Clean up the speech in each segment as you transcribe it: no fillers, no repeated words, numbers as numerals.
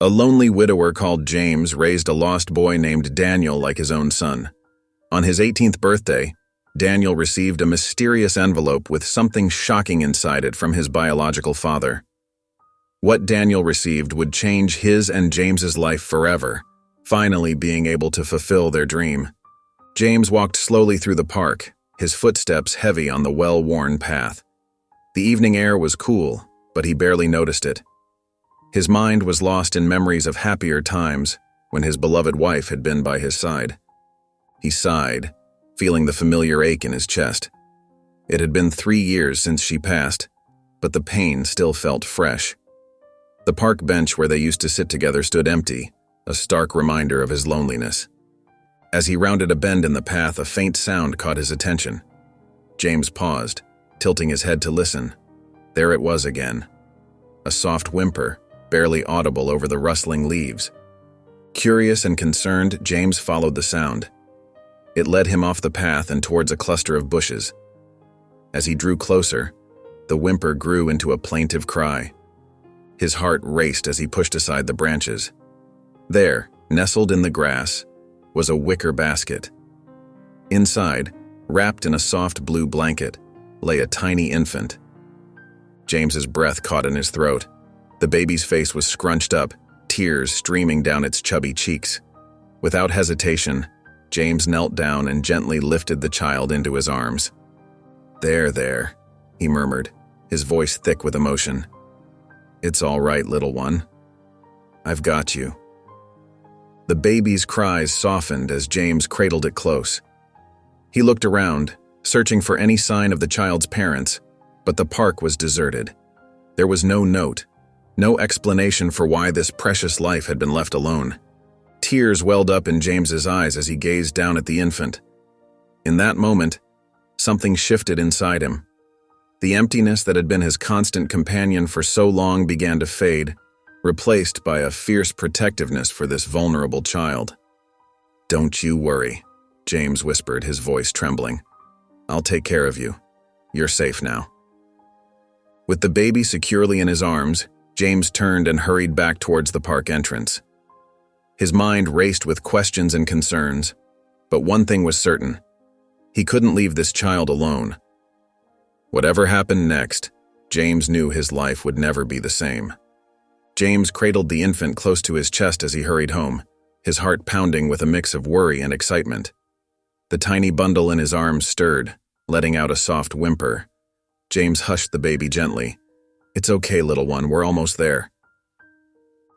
A lonely widower called James raised a lost boy named Daniel like his own son. On his 18th birthday, Daniel received a mysterious envelope with something shocking inside it from his biological father. What Daniel received would change his and James's life forever, finally being able to fulfill their dream. James walked slowly through the park, his footsteps heavy on the well-worn path. The evening air was cool, but he barely noticed it. His mind was lost in memories of happier times when his beloved wife had been by his side. He sighed, feeling the familiar ache in his chest. It had been 3 years since she passed, but the pain still felt fresh. The park bench where they used to sit together stood empty, a stark reminder of his loneliness. As he rounded a bend in the path, a faint sound caught his attention. James paused, tilting his head to listen. There it was again. A soft whimper, barely audible over the rustling leaves. Curious and concerned, James followed the sound. It led him off the path and towards a cluster of bushes. As he drew closer, the whimper grew into a plaintive cry. His heart raced as he pushed aside the branches. There, nestled in the grass, was a wicker basket. Inside, wrapped in a soft blue blanket, lay a tiny infant. James's breath caught in his throat. The baby's face was scrunched up, tears streaming down its chubby cheeks. Without hesitation, James knelt down and gently lifted the child into his arms. There, he murmured, his voice thick with emotion. It's all right, little one. I've got you. The baby's cries softened as James cradled it close. He looked around, searching for any sign of the child's parents, but the park was deserted. There was no note, no explanation for why this precious life had been left alone. Tears welled up in James's eyes as he gazed down at the infant. In that moment, something shifted inside him. The emptiness that had been his constant companion for so long began to fade, replaced by a fierce protectiveness for this vulnerable child. "Don't you worry," James whispered, his voice trembling. "I'll take care of you. You're safe now." With the baby securely in his arms, James turned and hurried back towards the park entrance. His mind raced with questions and concerns, but one thing was certain. He couldn't leave this child alone. Whatever happened next, James knew his life would never be the same. James cradled the infant close to his chest as he hurried home, his heart pounding with a mix of worry and excitement. The tiny bundle in his arms stirred, letting out a soft whimper. James hushed the baby gently. "It's okay, little one, we're almost there."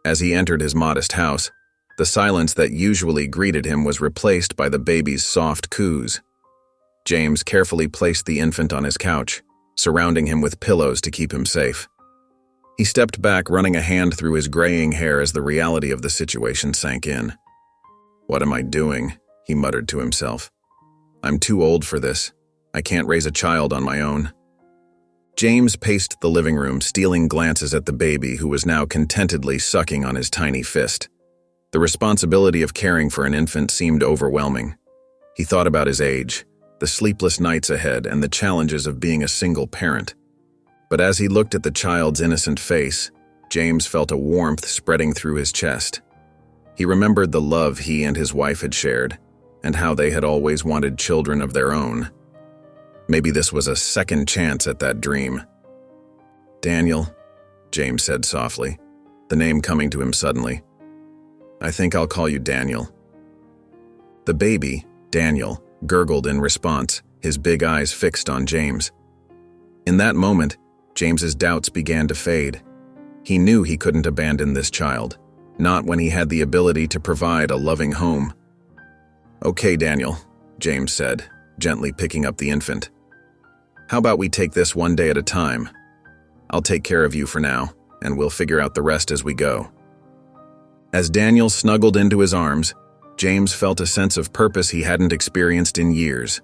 As he entered his modest house, the silence that usually greeted him was replaced by the baby's soft coos. James carefully placed the infant on his couch, surrounding him with pillows to keep him safe. He stepped back, running a hand through his graying hair as the reality of the situation sank in. "What am I doing?" he muttered to himself. "I'm too old for this. I can't raise a child on my own." James paced the living room, stealing glances at the baby who was now contentedly sucking on his tiny fist. The responsibility of caring for an infant seemed overwhelming. He thought about his age, the sleepless nights ahead, and the challenges of being a single parent. But as he looked at the child's innocent face, James felt a warmth spreading through his chest. He remembered the love he and his wife had shared, and how they had always wanted children of their own. Maybe this was a second chance at that dream. "Daniel," James said softly, the name coming to him suddenly. "I think I'll call you Daniel." The baby, Daniel, gurgled in response, his big eyes fixed on James. In that moment, James's doubts began to fade. He knew he couldn't abandon this child, not when he had the ability to provide a loving home. "Okay, Daniel," James said, gently picking up the infant. "How about we take this one day at a time? I'll take care of you for now, and we'll figure out the rest as we go." As Daniel snuggled into his arms, James felt a sense of purpose he hadn't experienced in years.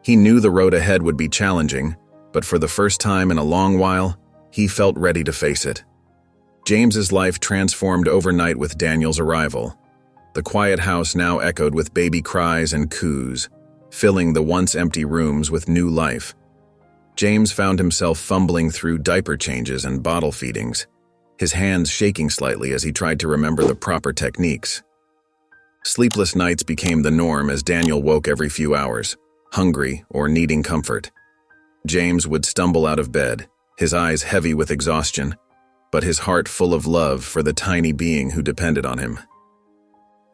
He knew the road ahead would be challenging, but for the first time in a long while, he felt ready to face it. James's life transformed overnight with Daniel's arrival. The quiet house now echoed with baby cries and coos, filling the once empty rooms with new life. James found himself fumbling through diaper changes and bottle feedings, his hands shaking slightly as he tried to remember the proper techniques. Sleepless nights became the norm as Daniel woke every few hours, hungry or needing comfort. James would stumble out of bed, his eyes heavy with exhaustion, but his heart full of love for the tiny being who depended on him.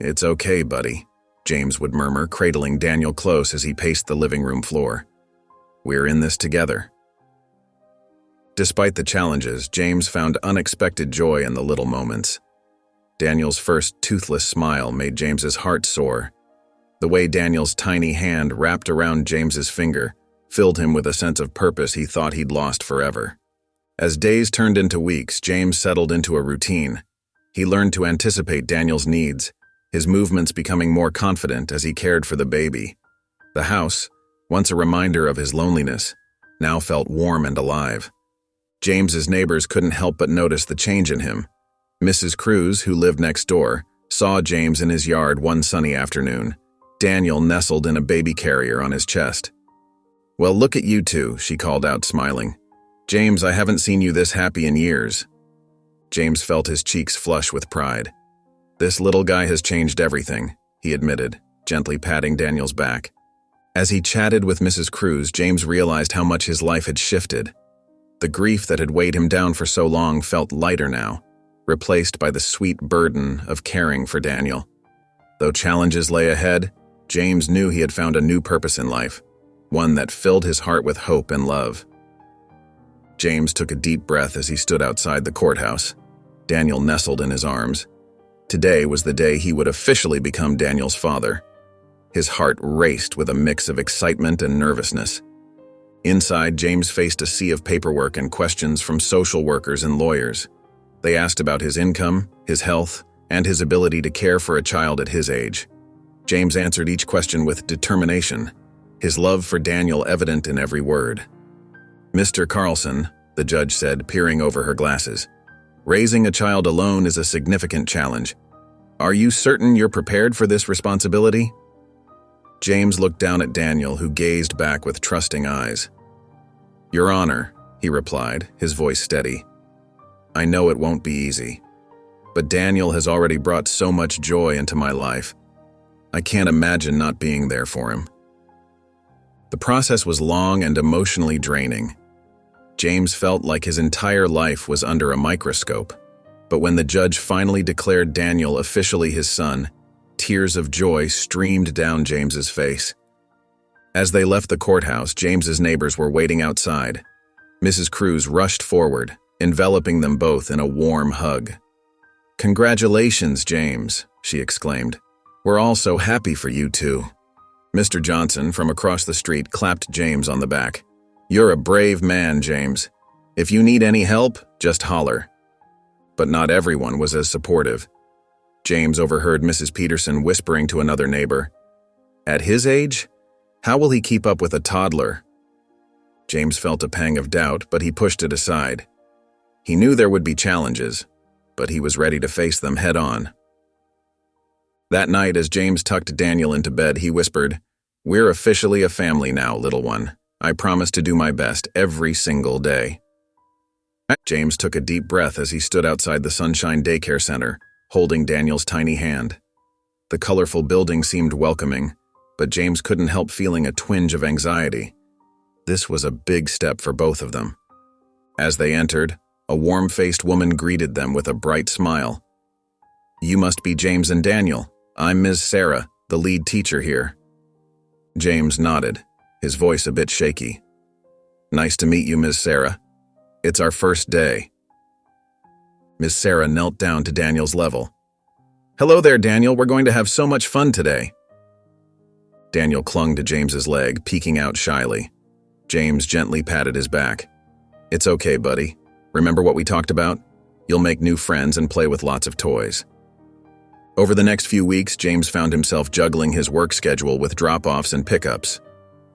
"It's okay, buddy," James would murmur, cradling Daniel close as he paced the living room floor. "We're in this together." Despite the challenges, James found unexpected joy in the little moments. Daniel's first toothless smile made James's heart soar. The way Daniel's tiny hand wrapped around James's finger filled him with a sense of purpose he thought he'd lost forever. As days turned into weeks, James settled into a routine. He learned to anticipate Daniel's needs, his movements becoming more confident as he cared for the baby. The house, once a reminder of his loneliness, now felt warm and alive. James's neighbors couldn't help but notice the change in him. Mrs. Cruz, who lived next door, saw James in his yard one sunny afternoon. Daniel nestled in a baby carrier on his chest. "Well, look at you two," she called out, smiling. "James, I haven't seen you this happy in years." James felt his cheeks flush with pride. "This little guy has changed everything," he admitted, gently patting Daniel's back. As he chatted with Mrs. Cruz, James realized how much his life had shifted. The grief that had weighed him down for so long felt lighter now, replaced by the sweet burden of caring for Daniel. Though challenges lay ahead, James knew he had found a new purpose in life, one that filled his heart with hope and love. James took a deep breath as he stood outside the courthouse. Daniel nestled in his arms. Today was the day he would officially become Daniel's father. His heart raced with a mix of excitement and nervousness. Inside, James faced a sea of paperwork and questions from social workers and lawyers. They asked about his income, his health, and his ability to care for a child at his age. James answered each question with determination, his love for Daniel evident in every word. "Mr. Carlson," the judge said, peering over her glasses, "raising a child alone is a significant challenge. Are you certain you're prepared for this responsibility?" James looked down at Daniel, who gazed back with trusting eyes. "Your Honor," he replied, his voice steady. "I know it won't be easy, but Daniel has already brought so much joy into my life. I can't imagine not being there for him." The process was long and emotionally draining. James felt like his entire life was under a microscope, but when the judge finally declared Daniel officially his son, tears of joy streamed down James's face. As they left the courthouse, James's neighbors were waiting outside. Mrs. Cruz rushed forward, enveloping them both in a warm hug. "Congratulations, James," she exclaimed. "We're all so happy for you two." Mr. Johnson, from across the street, clapped James on the back. "You're a brave man, James. If you need any help, just holler." But not everyone was as supportive. James overheard Mrs. Peterson whispering to another neighbor, "At his age? How will he keep up with a toddler?" James felt a pang of doubt, but he pushed it aside. He knew there would be challenges, but he was ready to face them head-on. That night, as James tucked Daniel into bed, he whispered, "We're officially a family now, little one. I promise to do my best every single day." James took a deep breath as he stood outside the Sunshine Daycare Center, holding Daniel's tiny hand. The colorful building seemed welcoming, but James couldn't help feeling a twinge of anxiety. This was a big step for both of them. As they entered, a warm-faced woman greeted them with a bright smile. "You must be James and Daniel. I'm Ms. Sarah, the lead teacher here." James nodded, his voice a bit shaky. "Nice to meet you, Ms. Sarah. It's our first day." Ms. Sarah knelt down to Daniel's level. "Hello there, Daniel. We're going to have so much fun today." Daniel clung to James's leg, peeking out shyly. James gently patted his back. "It's okay, buddy. Remember what we talked about? You'll make new friends and play with lots of toys." Over the next few weeks, James found himself juggling his work schedule with drop-offs and pickups.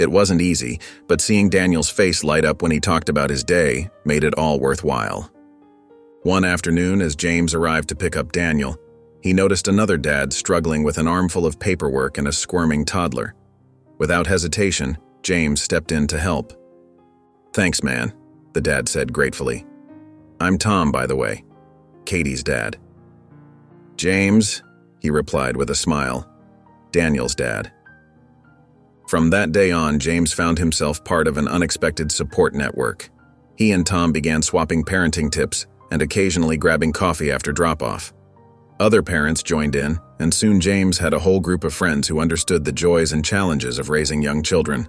It wasn't easy, but seeing Daniel's face light up when he talked about his day made it all worthwhile. One afternoon, as James arrived to pick up Daniel, he noticed another dad struggling with an armful of paperwork and a squirming toddler. Without hesitation, James stepped in to help. "Thanks, man," the dad said gratefully. "I'm Tom, by the way." Katie's dad. James, he replied with a smile. Daniel's dad. From that day on, James found himself part of an unexpected support network. He and Tom began swapping parenting tips and occasionally grabbing coffee after drop-off. Other parents joined in, and soon James had a whole group of friends who understood the joys and challenges of raising young children.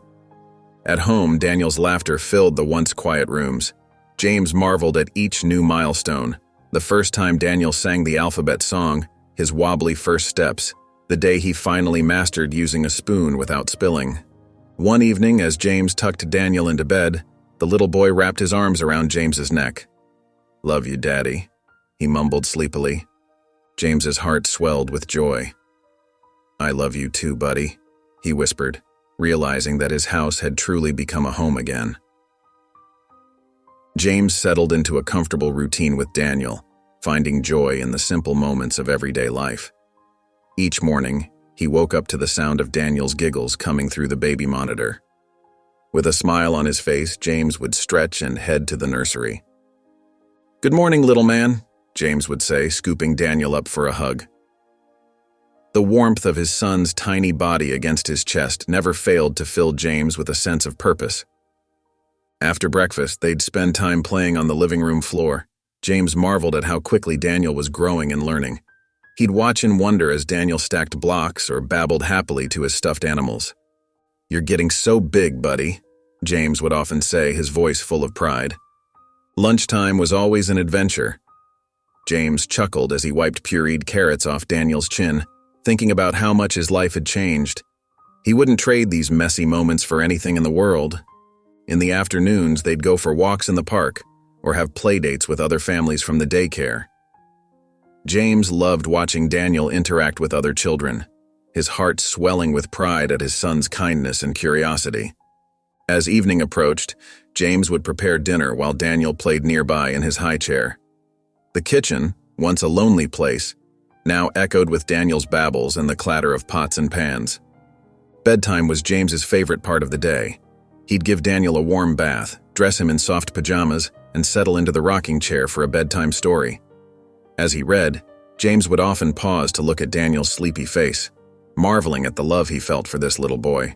At home, Daniel's laughter filled the once quiet rooms. James marveled at each new milestone. The first time Daniel sang the alphabet song, his wobbly first steps, the day he finally mastered using a spoon without spilling. One evening, as James tucked Daniel into bed, the little boy wrapped his arms around James's neck. "Love you, Daddy," he mumbled sleepily. James's heart swelled with joy. "I love you too, buddy," he whispered, realizing that his house had truly become a home again. James settled into a comfortable routine with Daniel, finding joy in the simple moments of everyday life. Each morning, he woke up to the sound of Daniel's giggles coming through the baby monitor. With a smile on his face, James would stretch and head to the nursery. "Good morning, little man," James would say, scooping Daniel up for a hug. The warmth of his son's tiny body against his chest never failed to fill James with a sense of purpose. After breakfast, they'd spend time playing on the living room floor. James marveled at how quickly Daniel was growing and learning. He'd watch in wonder as Daniel stacked blocks or babbled happily to his stuffed animals. "You're getting so big, buddy," James would often say, his voice full of pride. Lunchtime was always an adventure. James chuckled as he wiped pureed carrots off Daniel's chin, thinking about how much his life had changed. He wouldn't trade these messy moments for anything in the world. In the afternoons, they'd go for walks in the park or have play dates with other families from the daycare. James loved watching Daniel interact with other children, his heart swelling with pride at his son's kindness and curiosity. As evening approached, James would prepare dinner while Daniel played nearby in his high chair. The kitchen, once a lonely place, now echoed with Daniel's babbles and the clatter of pots and pans. Bedtime was James's favorite part of the day. He'd give Daniel a warm bath, dress him in soft pajamas, and settle into the rocking chair for a bedtime story. As he read, James would often pause to look at Daniel's sleepy face, marveling at the love he felt for this little boy.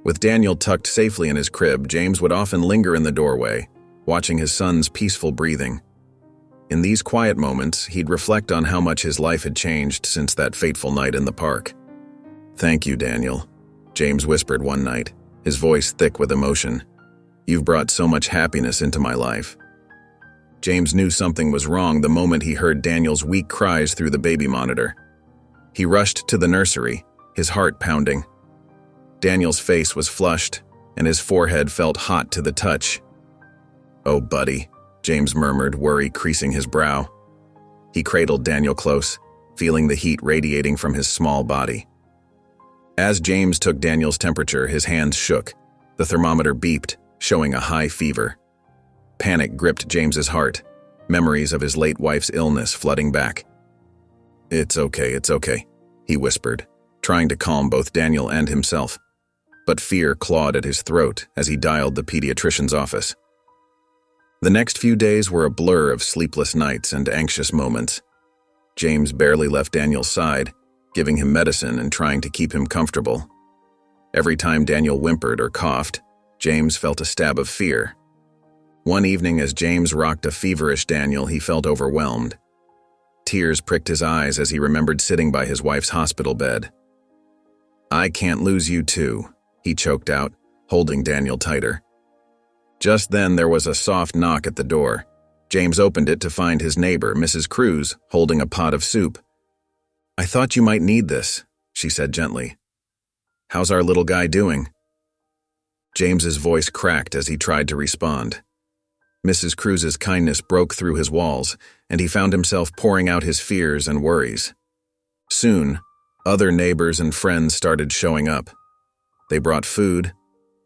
With Daniel tucked safely in his crib, James would often linger in the doorway, watching his son's peaceful breathing. In these quiet moments, he'd reflect on how much his life had changed since that fateful night in the park. "Thank you, Daniel," James whispered one night, his voice thick with emotion. "You've brought so much happiness into my life." James knew something was wrong the moment he heard Daniel's weak cries through the baby monitor. He rushed to the nursery, his heart pounding. Daniel's face was flushed, and his forehead felt hot to the touch. "Oh, buddy," James murmured, worry creasing his brow. He cradled Daniel close, feeling the heat radiating from his small body. As James took Daniel's temperature, his hands shook. The thermometer beeped, showing a high fever. Panic gripped James's heart, memories of his late wife's illness flooding back. It's okay," he whispered, trying to calm both Daniel and himself. But fear clawed at his throat as he dialed the pediatrician's office. The next few days were a blur of sleepless nights and anxious moments. James barely left Daniel's side, giving him medicine and trying to keep him comfortable. Every time Daniel whimpered or coughed, James felt a stab of fear. One evening, as James rocked a feverish Daniel, he felt overwhelmed. Tears pricked his eyes as he remembered sitting by his wife's hospital bed. "I can't lose you too," he choked out, holding Daniel tighter. Just then, there was a soft knock at the door. James opened it to find his neighbor, Mrs. Cruz, holding a pot of soup. "I thought you might need this," she said gently. "How's our little guy doing?" James's voice cracked as he tried to respond. Mrs. Cruz's kindness broke through his walls, and he found himself pouring out his fears and worries. Soon, other neighbors and friends started showing up. They brought food,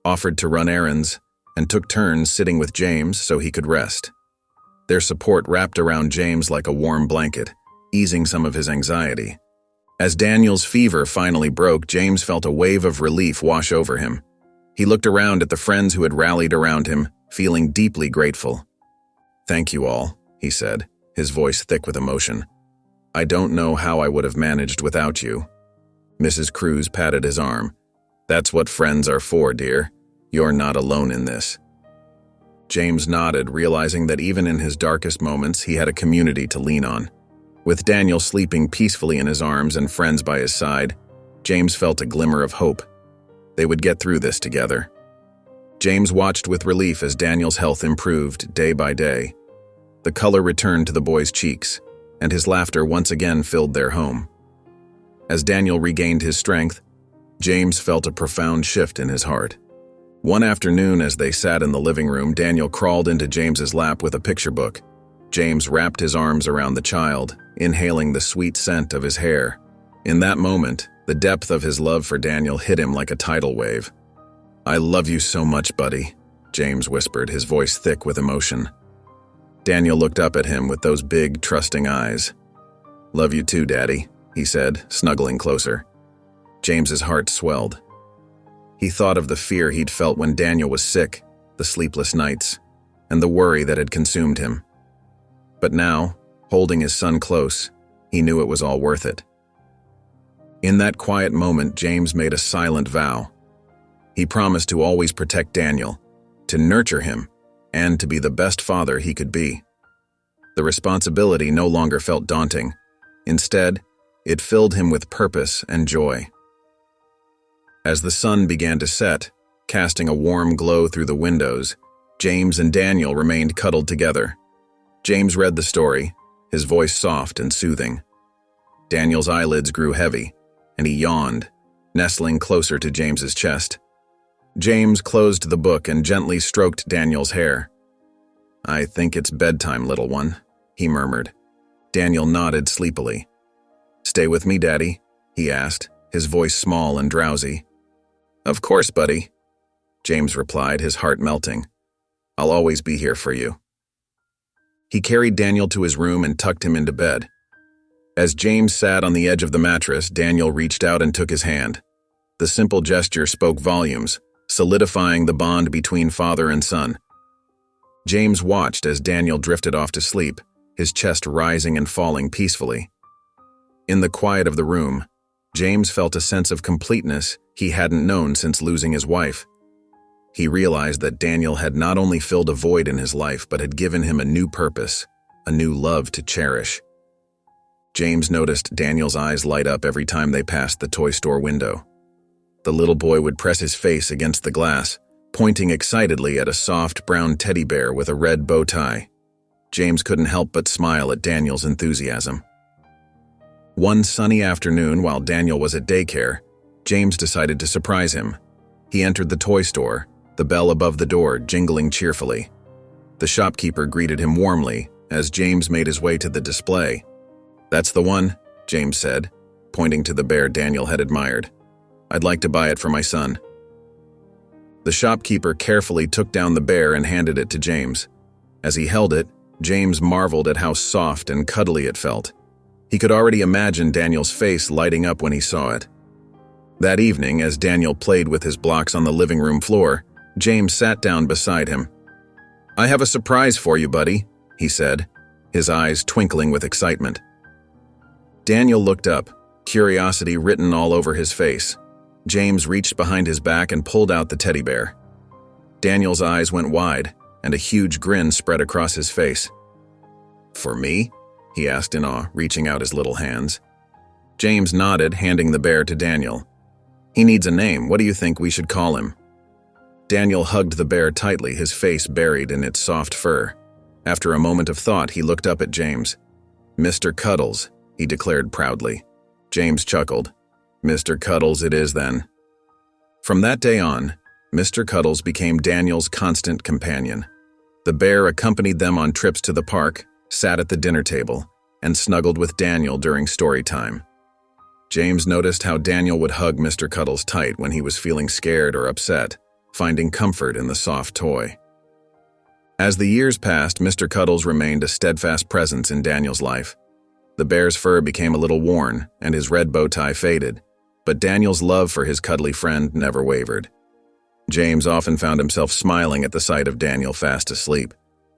offered to run errands, and took turns sitting with James so he could rest. Their support wrapped around James like a warm blanket, easing some of his anxiety. As Daniel's fever finally broke, James felt a wave of relief wash over him. He looked around at the friends who had rallied around him, feeling deeply grateful. "Thank you all," he said, his voice thick with emotion. "I don't know how I would have managed without you." Mrs. Cruz patted his arm. "That's what friends are for, dear. You're not alone in this." James nodded, realizing that even in his darkest moments, he had a community to lean on. With Daniel sleeping peacefully in his arms and friends by his side, James felt a glimmer of hope. They would get through this together. James watched with relief as Daniel's health improved day by day. The color returned to the boy's cheeks, and his laughter once again filled their home. As Daniel regained his strength, James felt a profound shift in his heart. One afternoon, as they sat in the living room, Daniel crawled into James's lap with a picture book. James wrapped his arms around the child, inhaling the sweet scent of his hair. In that moment, the depth of his love for Daniel hit him like a tidal wave. "I love you so much, buddy," James whispered, his voice thick with emotion. Daniel looked up at him with those big, trusting eyes. "Love you too, Daddy," he said, snuggling closer. James's heart swelled. He thought of the fear he'd felt when Daniel was sick, the sleepless nights, and the worry that had consumed him. But now, holding his son close, he knew it was all worth it. In that quiet moment, James made a silent vow. He promised to always protect Daniel, to nurture him, and to be the best father he could be. The responsibility no longer felt daunting. Instead, it filled him with purpose and joy. As the sun began to set, casting a warm glow through the windows, James and Daniel remained cuddled together. James read the story, his voice soft and soothing. Daniel's eyelids grew heavy, and he yawned, nestling closer to James's chest. James closed the book and gently stroked Daniel's hair. "I think it's bedtime, little one," he murmured. Daniel nodded sleepily. "Stay with me, Daddy?" he asked, his voice small and drowsy. "Of course, buddy," James replied, his heart melting. "I'll always be here for you." He carried Daniel to his room and tucked him into bed. As James sat on the edge of the mattress, Daniel reached out and took his hand. The simple gesture spoke volumes, solidifying the bond between father and son. James watched as Daniel drifted off to sleep, his chest rising and falling peacefully. In the quiet of the room, James felt a sense of completeness he hadn't known since losing his wife. He realized that Daniel had not only filled a void in his life, but had given him a new purpose, a new love to cherish. James noticed Daniel's eyes light up every time they passed the toy store window. The little boy would press his face against the glass, pointing excitedly at a soft brown teddy bear with a red bow tie. James couldn't help but smile at Daniel's enthusiasm. One sunny afternoon, while Daniel was at daycare, James decided to surprise him. He entered the toy store, the bell above the door jingling cheerfully. The shopkeeper greeted him warmly as James made his way to the display. "That's the one," James said, pointing to the bear Daniel had admired. "I'd like to buy it for my son." The shopkeeper carefully took down the bear and handed it to James. As he held it, James marveled at how soft and cuddly it felt. He could already imagine Daniel's face lighting up when he saw it. That evening, as Daniel played with his blocks on the living room floor, James sat down beside him. "I have a surprise for you, buddy," he said, his eyes twinkling with excitement. Daniel looked up, curiosity written all over his face. James reached behind his back and pulled out the teddy bear. Daniel's eyes went wide, and a huge grin spread across his face. "For me?" he asked in awe, reaching out his little hands. James nodded, handing the bear to Daniel. "He needs a name. What do you think we should call him?" Daniel hugged the bear tightly, his face buried in its soft fur. After a moment of thought, he looked up at James. "Mr. Cuddles," he declared proudly. James chuckled. "Mr. Cuddles it is then." From that day on, Mr. Cuddles became Daniel's constant companion. The bear accompanied them on trips to the park, sat at the dinner table, and snuggled with Daniel during story time. James noticed how Daniel would hug Mr. Cuddles tight when he was feeling scared or upset, finding comfort in the soft toy. As the years passed, Mr. Cuddles remained a steadfast presence in Daniel's life. The bear's fur became a little worn, and his red bow tie faded, but Daniel's love for his cuddly friend never wavered. James often found himself smiling at the sight of Daniel fast asleep,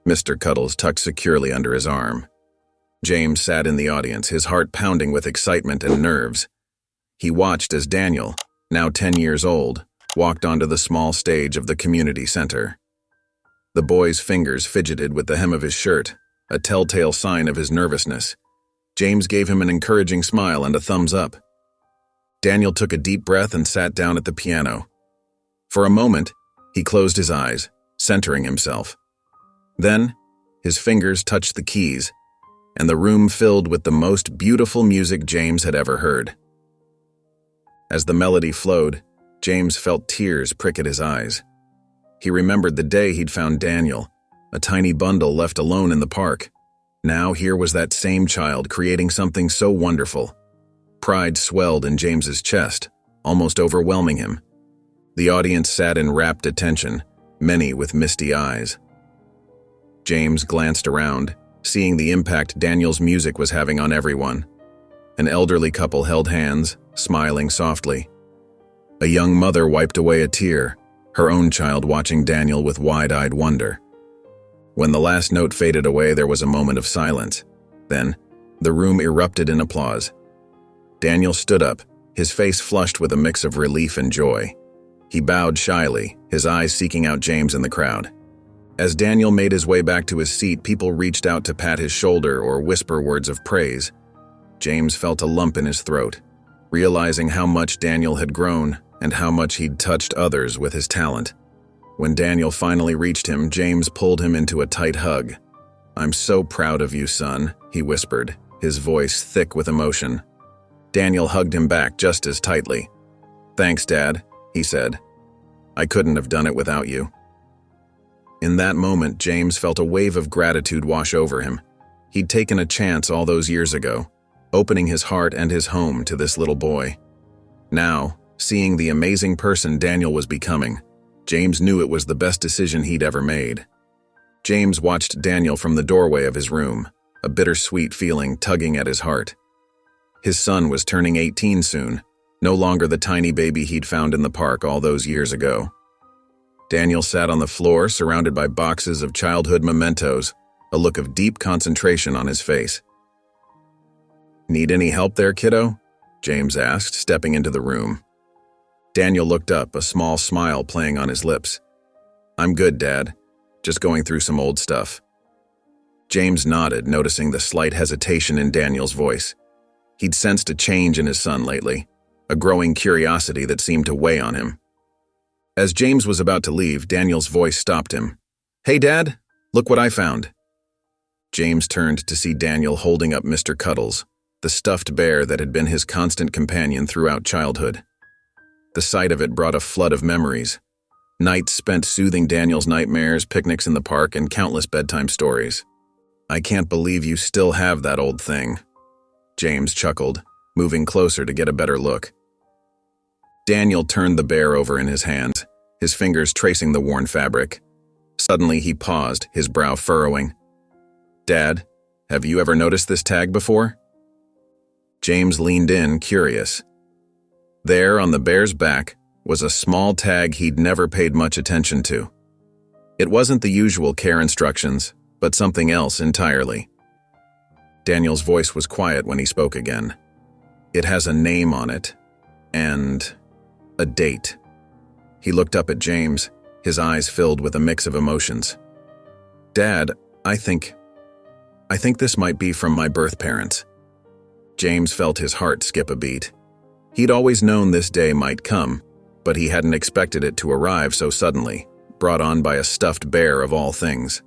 Mr. Cuddles tucked securely under his arm. James sat in the audience, his heart pounding with excitement and nerves. He watched as Daniel, now 10 years old, walked onto the small stage of the community center. The boy's fingers fidgeted with the hem of his shirt, a telltale sign of his nervousness. James gave him an encouraging smile and a thumbs up. Daniel took a deep breath and sat down at the piano. For a moment, he closed his eyes, centering himself. Then, his fingers touched the keys, and the room filled with the most beautiful music James had ever heard. As the melody flowed, James felt tears prick at his eyes. He remembered the day he'd found Daniel, a tiny bundle left alone in the park. Now here was that same child creating something so wonderful. Pride swelled in James's chest, almost overwhelming him. The audience sat in rapt attention, many with misty eyes. James glanced around, seeing the impact Daniel's music was having on everyone. An elderly couple held hands, smiling softly. A young mother wiped away a tear, her own child watching Daniel with wide-eyed wonder. When the last note faded away, there was a moment of silence. Then, the room erupted in applause. Daniel stood up, his face flushed with a mix of relief and joy. He bowed shyly, his eyes seeking out James in the crowd. As Daniel made his way back to his seat, people reached out to pat his shoulder or whisper words of praise. James felt a lump in his throat, realizing how much Daniel had grown and how much he'd touched others with his talent. When Daniel finally reached him, James pulled him into a tight hug. "I'm so proud of you, son," he whispered, his voice thick with emotion. Daniel hugged him back just as tightly. "Thanks, Dad," he said. "I couldn't have done it without you." In that moment, James felt a wave of gratitude wash over him. He'd taken a chance all those years ago, opening his heart and his home to this little boy. Now, seeing the amazing person Daniel was becoming, James knew it was the best decision he'd ever made. James watched Daniel from the doorway of his room, a bittersweet feeling tugging at his heart. His son was turning 18 soon, no longer the tiny baby he'd found in the park all those years ago. Daniel sat on the floor, surrounded by boxes of childhood mementos, a look of deep concentration on his face. "Need any help there, kiddo?" James asked, stepping into the room. Daniel looked up, a small smile playing on his lips. "I'm good, Dad. Just going through some old stuff." James nodded, noticing the slight hesitation in Daniel's voice. He'd sensed a change in his son lately, a growing curiosity that seemed to weigh on him. As James was about to leave, Daniel's voice stopped him. "Hey, Dad, look what I found." James turned to see Daniel holding up Mr. Cuddles, the stuffed bear that had been his constant companion throughout childhood. The sight of it brought a flood of memories. Nights spent soothing Daniel's nightmares, picnics in the park, and countless bedtime stories. "I can't believe you still have that old thing," James chuckled, moving closer to get a better look. Daniel turned the bear over in his hands, his fingers tracing the worn fabric. Suddenly he paused, his brow furrowing. "Dad, have you ever noticed this tag before?" James leaned in, curious. There, on the bear's back, was a small tag he'd never paid much attention to. It wasn't the usual care instructions, but something else entirely. Daniel's voice was quiet when he spoke again. "It has a name on it, and a date." He looked up at James, his eyes filled with a mix of emotions. "Dad, I think this might be from my birth parents." James felt his heart skip a beat. He'd always known this day might come, but he hadn't expected it to arrive so suddenly, brought on by a stuffed bear of all things.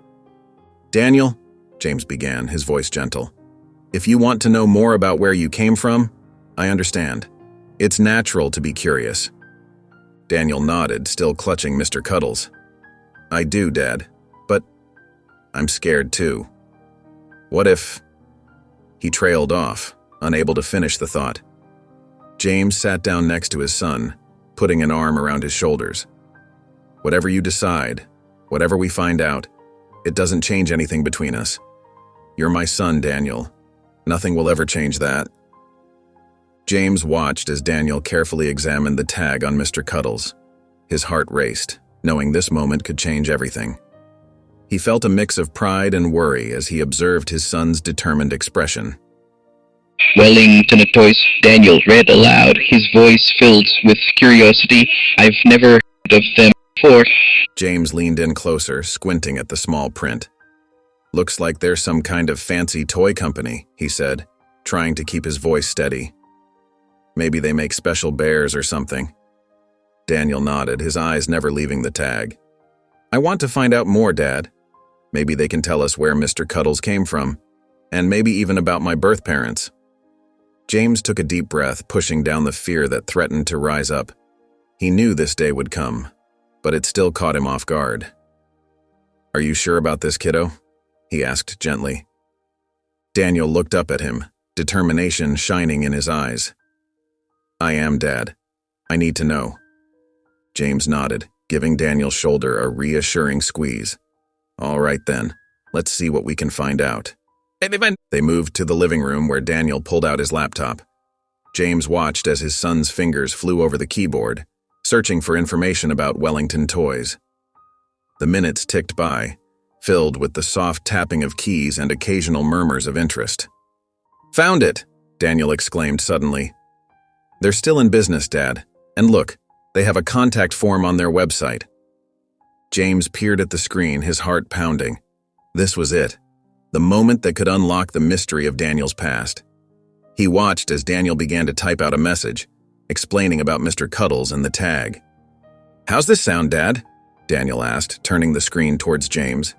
"Daniel," James began, his voice gentle, "if you want to know more about where you came from, I understand. It's natural to be curious." Daniel nodded, still clutching Mr. Cuddles. "I do, Dad, but I'm scared too. What if—" He trailed off, unable to finish the thought. James sat down next to his son, putting an arm around his shoulders. "Whatever you decide, whatever we find out, it doesn't change anything between us. You're my son, Daniel. Nothing will ever change that." James watched as Daniel carefully examined the tag on Mr. Cuddles. His heart raced, knowing this moment could change everything. He felt a mix of pride and worry as he observed his son's determined expression. Wellington Toys, Daniel read aloud, his voice filled with curiosity. I've never heard of them before. James leaned in closer, squinting at the small print. Looks like they're some kind of fancy toy company, he said, trying to keep his voice steady. Maybe they make special bears or something. Daniel nodded, his eyes never leaving the tag. I want to find out more, Dad. Maybe they can tell us where Mr. Cuddles came from, and maybe even about my birth parents. James took a deep breath, pushing down the fear that threatened to rise up. He knew this day would come, but it still caught him off guard. Are you sure about this, kiddo? He asked gently. Daniel looked up at him, determination shining in his eyes. I am, Dad. I need to know. James nodded, giving Daniel's shoulder a reassuring squeeze. All right then, let's see what we can find out. They moved to the living room where Daniel pulled out his laptop. James watched as his son's fingers flew over the keyboard, searching for information about Wellington Toys. The minutes ticked by, filled with the soft tapping of keys and occasional murmurs of interest. Found it! Daniel exclaimed suddenly. They're still in business, Dad. And look, they have a contact form on their website. James peered at the screen, his heart pounding. This was it, the moment that could unlock the mystery of Daniel's past. He watched as Daniel began to type out a message, explaining about Mr. Cuddles and the tag. How's this sound, Dad? Daniel asked, turning the screen towards James.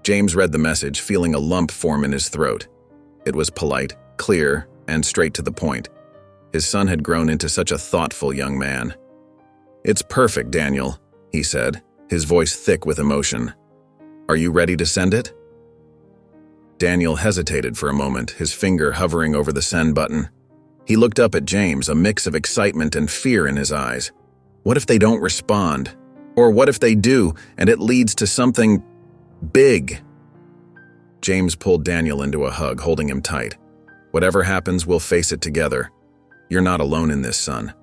James read the message, feeling a lump form in his throat. It was polite, clear, and straight to the point. His son had grown into such a thoughtful young man. It's perfect, Daniel, he said, his voice thick with emotion. Are you ready to send it? Daniel hesitated for a moment, his finger hovering over the send button. He looked up at James, a mix of excitement and fear in his eyes. What if they don't respond? Or what if they do, and it leads to something big? James pulled Daniel into a hug, holding him tight. Whatever happens, we'll face it together. You're not alone in this, son.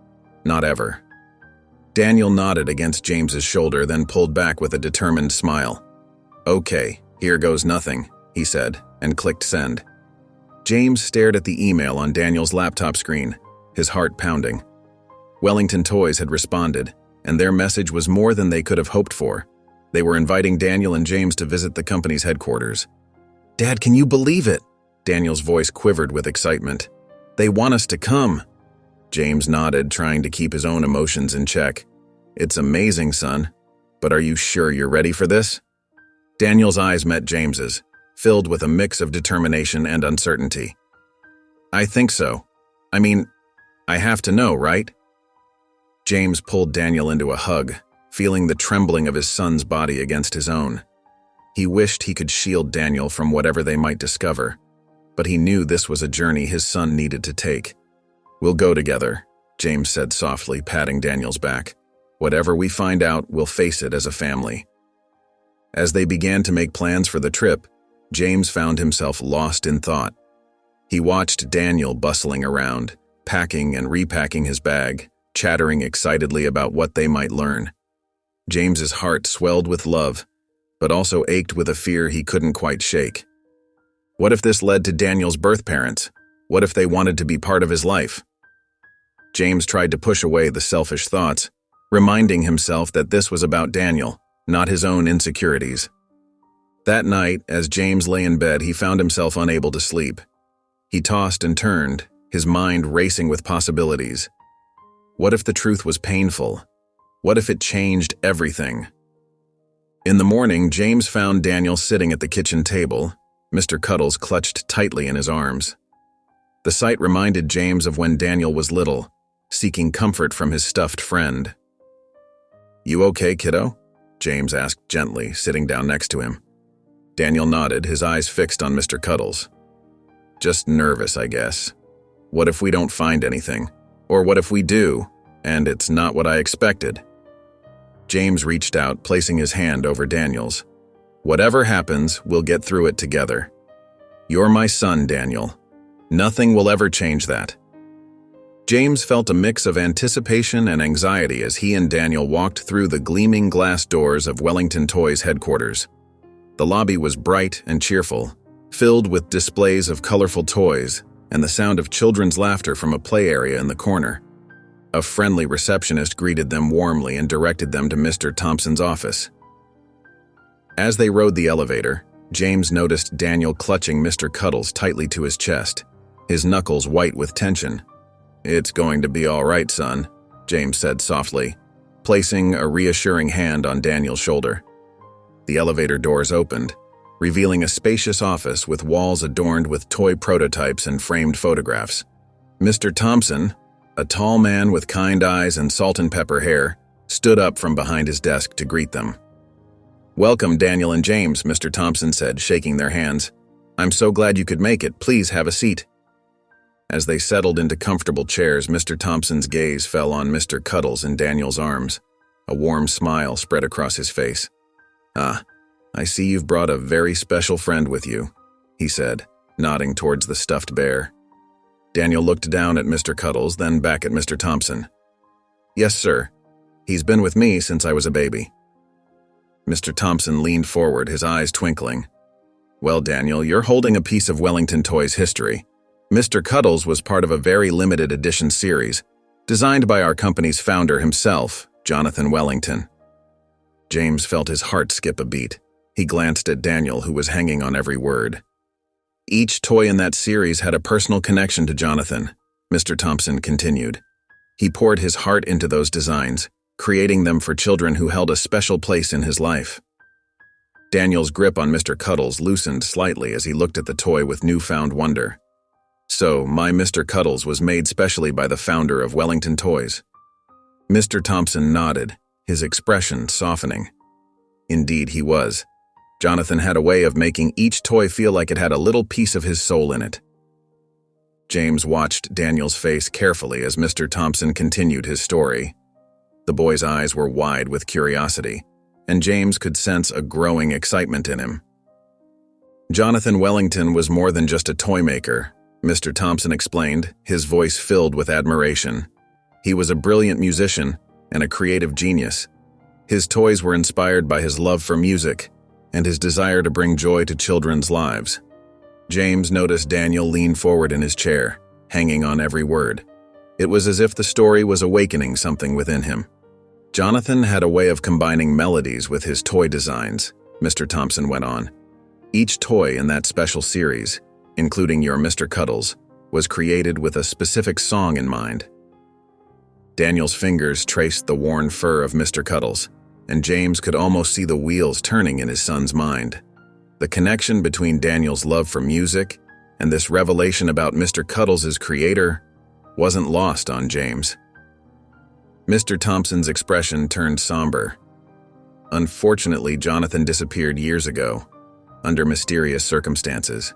Not ever. Daniel nodded against James's shoulder, then pulled back with a determined smile. Okay, here goes nothing, he said, and clicked send. James stared at the email on Daniel's laptop screen, his heart pounding. Wellington Toys had responded, and their message was more than they could have hoped for. They were inviting Daniel and James to visit the company's headquarters. Dad, can you believe it? Daniel's voice quivered with excitement. They want us to come. James nodded, trying to keep his own emotions in check. It's amazing, son. But are you sure you're ready for this? Daniel's eyes met James's, filled with a mix of determination and uncertainty. I think so. I mean, I have to know, right? James pulled Daniel into a hug, feeling the trembling of his son's body against his own. He wished he could shield Daniel from whatever they might discover, but he knew this was a journey his son needed to take. We'll go together, James said softly, patting Daniel's back. Whatever we find out, we'll face it as a family. As they began to make plans for the trip, James found himself lost in thought. He watched Daniel bustling around, packing and repacking his bag, chattering excitedly about what they might learn. James's heart swelled with love, but also ached with a fear he couldn't quite shake. What if this led to Daniel's birth parents? What if they wanted to be part of his life? James tried to push away the selfish thoughts, reminding himself that this was about Daniel, not his own insecurities. That night, as James lay in bed, he found himself unable to sleep. He tossed and turned, his mind racing with possibilities. What if the truth was painful? What if it changed everything? In the morning, James found Daniel sitting at the kitchen table, Mr. Cuddles clutched tightly in his arms. The sight reminded James of when Daniel was little, seeking comfort from his stuffed friend. You okay, kiddo? James asked gently, sitting down next to him. Daniel nodded, his eyes fixed on Mr. Cuddles. Just nervous, I guess. What if we don't find anything? Or what if we do, and it's not what I expected? James reached out, placing his hand over Daniel's. Whatever happens, we'll get through it together. You're my son, Daniel. Nothing will ever change that. James felt a mix of anticipation and anxiety as he and Daniel walked through the gleaming glass doors of Wellington Toys headquarters. The lobby was bright and cheerful, filled with displays of colorful toys and the sound of children's laughter from a play area in the corner. A friendly receptionist greeted them warmly and directed them to Mr. Thompson's office. As they rode the elevator, James noticed Daniel clutching Mr. Cuddles tightly to his chest, his knuckles white with tension. "It's going to be all right, son," James said softly, placing a reassuring hand on Daniel's shoulder. The elevator doors opened, revealing a spacious office with walls adorned with toy prototypes and framed photographs. Mr. Thompson, a tall man with kind eyes and salt and pepper hair, stood up from behind his desk to greet them. "Welcome, Daniel and James," Mr. Thompson said, shaking their hands. "I'm so glad you could make it. Please have a seat." As they settled into comfortable chairs, Mr. Thompson's gaze fell on Mr. Cuddles in Daniel's arms. A warm smile spread across his face. "Ah, I see you've brought a very special friend with you," he said, nodding towards the stuffed bear. Daniel looked down at Mr. Cuddles, then back at Mr. Thompson. "Yes, sir. He's been with me since I was a baby." Mr. Thompson leaned forward, his eyes twinkling. "Well, Daniel, you're holding a piece of Wellington Toys history. Mr. Cuddles was part of a very limited edition series, designed by our company's founder himself, Jonathan Wellington." James felt his heart skip a beat. He glanced at Daniel, who was hanging on every word. "Each toy in that series had a personal connection to Jonathan," Mr. Thompson continued. "He poured his heart into those designs, creating them for children who held a special place in his life." Daniel's grip on Mr. Cuddles loosened slightly as he looked at the toy with newfound wonder. "So, my Mr. Cuddles was made specially by the founder of Wellington Toys?" Mr. Thompson nodded, his expression softening. "Indeed he was. Jonathan had a way of making each toy feel like it had a little piece of his soul in it." James watched Daniel's face carefully as Mr. Thompson continued his story. The boy's eyes were wide with curiosity, and James could sense a growing excitement in him. "Jonathan Wellington was more than just a toy maker," Mr. Thompson explained, his voice filled with admiration. "He was a brilliant musician and a creative genius. His toys were inspired by his love for music and his desire to bring joy to children's lives." James noticed Daniel lean forward in his chair, hanging on every word. It was as if the story was awakening something within him. "Jonathan had a way of combining melodies with his toy designs," Mr. Thompson went on. "Each toy in that special series, including your Mr. Cuddles, was created with a specific song in mind." Daniel's fingers traced the worn fur of Mr. Cuddles, and James could almost see the wheels turning in his son's mind. The connection between Daniel's love for music and this revelation about Mr. Cuddles' creator wasn't lost on James. Mr. Thompson's expression turned somber. "Unfortunately, Jonathan disappeared years ago, under mysterious circumstances.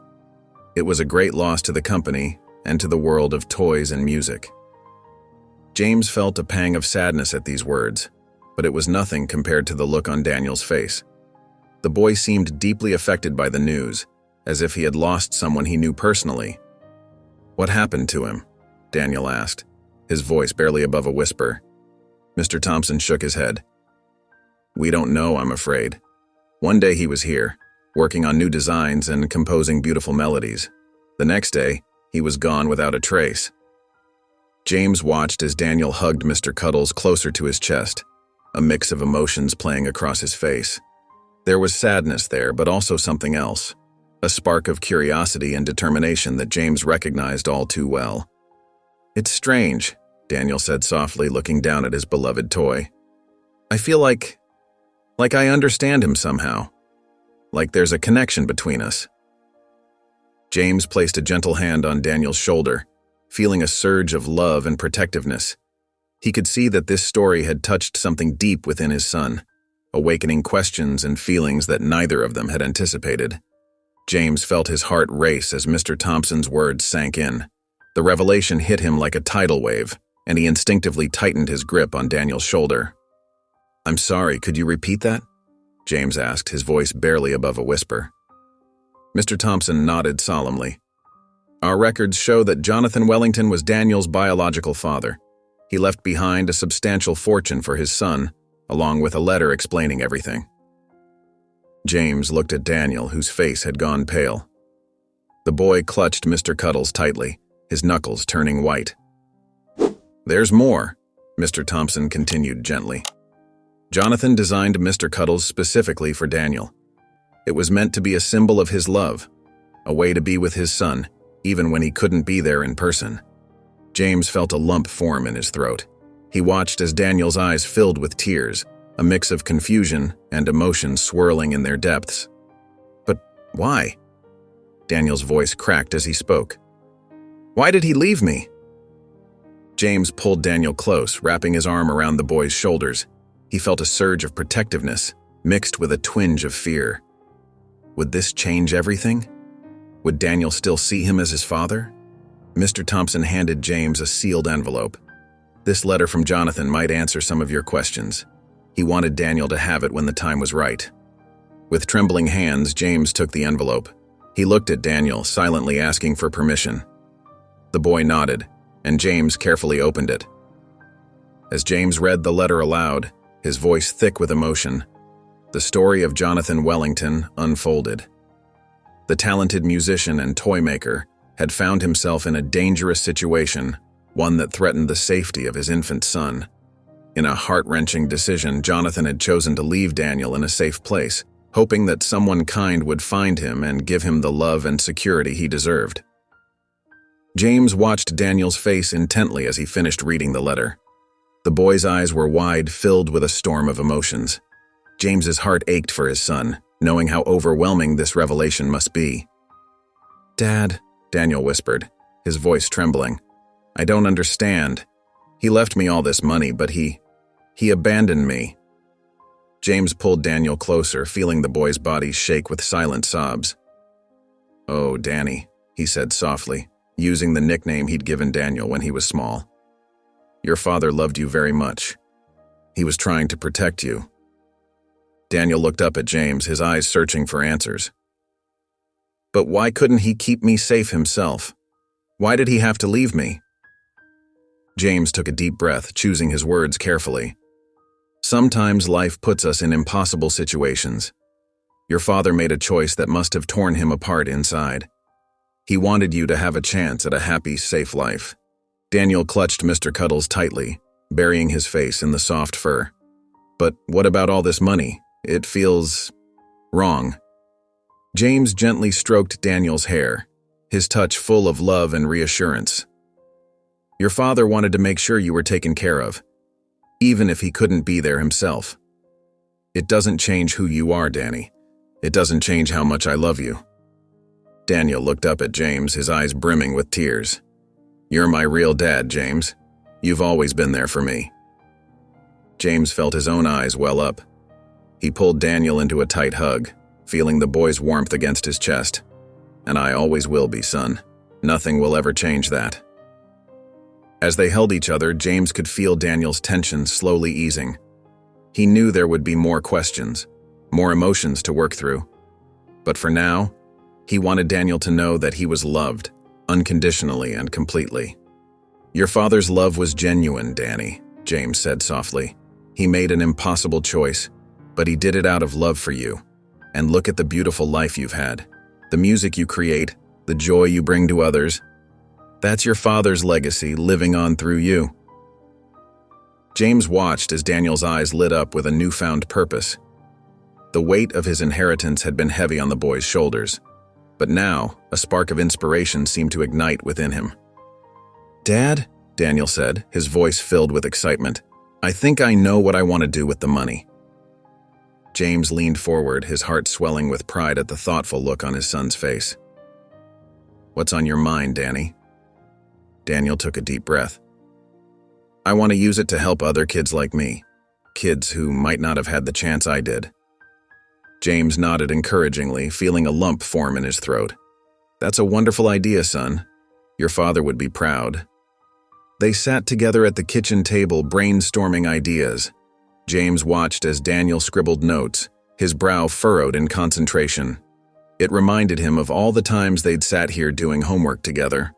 It was a great loss to the company and to the world of toys and music." James felt a pang of sadness at these words, but it was nothing compared to the look on Daniel's face. The boy seemed deeply affected by the news, as if he had lost someone he knew personally. "What happened to him?" Daniel asked, his voice barely above a whisper. Mr. Thompson shook his head. "We don't know, I'm afraid. One day he was here, working on new designs and composing beautiful melodies. The next day, he was gone without a trace." James watched as Daniel hugged Mr. Cuddles closer to his chest, a mix of emotions playing across his face. There was sadness there, but also something else, a spark of curiosity and determination that James recognized all too well. "It's strange," Daniel said softly, looking down at his beloved toy. "I feel like I understand him somehow, like there's a connection between us." James placed a gentle hand on Daniel's shoulder, feeling a surge of love and protectiveness. He could see that this story had touched something deep within his son, awakening questions and feelings that neither of them had anticipated. James felt his heart race as Mr. Thompson's words sank in. The revelation hit him like a tidal wave, and he instinctively tightened his grip on Daniel's shoulder. "I'm sorry, could you repeat that?" James asked, his voice barely above a whisper. Mr. Thompson nodded solemnly. "Our records show that Jonathan Wellington was Daniel's biological father. He left behind a substantial fortune for his son, along with a letter explaining everything." James looked at Daniel, whose face had gone pale. The boy clutched Mr. Cuddles tightly, his knuckles turning white. "There's more," Mr. Thompson continued gently. "Jonathan designed Mr. Cuddles specifically for Daniel. It was meant to be a symbol of his love, a way to be with his son, even when he couldn't be there in person." James felt a lump form in his throat. He watched as Daniel's eyes filled with tears, a mix of confusion and emotion swirling in their depths. "But why?" Daniel's voice cracked as he spoke. "Why did he leave me?" James pulled Daniel close, wrapping his arm around the boy's shoulders. He felt a surge of protectiveness, mixed with a twinge of fear. Would this change everything? Would Daniel still see him as his father? Mr. Thompson handed James a sealed envelope. "This letter from Jonathan might answer some of your questions. He wanted Daniel to have it when the time was right." With trembling hands, James took the envelope. He looked at Daniel, silently asking for permission. The boy nodded, and James carefully opened it. As James read the letter aloud, his voice thick with emotion, the story of Jonathan Wellington unfolded. The talented musician and toy maker had found himself in a dangerous situation, one that threatened the safety of his infant son. In a heart-wrenching decision, Jonathan had chosen to leave Daniel in a safe place, hoping that someone kind would find him and give him the love and security he deserved. James watched Daniel's face intently as he finished reading the letter. The boy's eyes were wide, filled with a storm of emotions. James's heart ached for his son, knowing how overwhelming this revelation must be. "Dad," Daniel whispered, his voice trembling, "I don't understand. He left me all this money, but he abandoned me." James pulled Daniel closer, feeling the boy's body shake with silent sobs. "Oh, Danny," he said softly, using the nickname he'd given Daniel when he was small. "Your father loved you very much. He was trying to protect you." Daniel looked up at James, his eyes searching for answers. "But why couldn't he keep me safe himself? Why did he have to leave me?" James took a deep breath, choosing his words carefully. "Sometimes life puts us in impossible situations. Your father made a choice that must have torn him apart inside. He wanted you to have a chance at a happy, safe life." Daniel clutched Mr. Cuddles tightly, burying his face in the soft fur. "But what about all this money? It feels wrong." James gently stroked Daniel's hair, his touch full of love and reassurance. "Your father wanted to make sure you were taken care of, even if he couldn't be there himself. It doesn't change who you are, Danny. It doesn't change how much I love you." Daniel looked up at James, his eyes brimming with tears. "You're my real dad, James. You've always been there for me." James felt his own eyes well up. He pulled Daniel into a tight hug, feeling the boy's warmth against his chest. "And I always will be, son. Nothing will ever change that." As they held each other, James could feel Daniel's tension slowly easing. He knew there would be more questions, more emotions to work through. But for now, he wanted Daniel to know that he was loved, unconditionally and completely. "Your father's love was genuine, Danny," James said softly. "He made an impossible choice, but he did it out of love for you. And look at the beautiful life you've had. The music you create, the joy you bring to others. That's your father's legacy living on through you." James watched as Daniel's eyes lit up with a newfound purpose. The weight of his inheritance had been heavy on the boy's shoulders, but now a spark of inspiration seemed to ignite within him. "Dad," Daniel said, his voice filled with excitement, "I think I know what I want to do with the money." James leaned forward, his heart swelling with pride at the thoughtful look on his son's face. "What's on your mind, Danny?" Daniel took a deep breath. "I want to use it to help other kids like me, kids who might not have had the chance I did." James nodded encouragingly, feeling a lump form in his throat. "That's a wonderful idea, son. Your father would be proud." They sat together at the kitchen table, brainstorming ideas. James watched as Daniel scribbled notes, his brow furrowed in concentration. It reminded him of all the times they'd sat here doing homework together.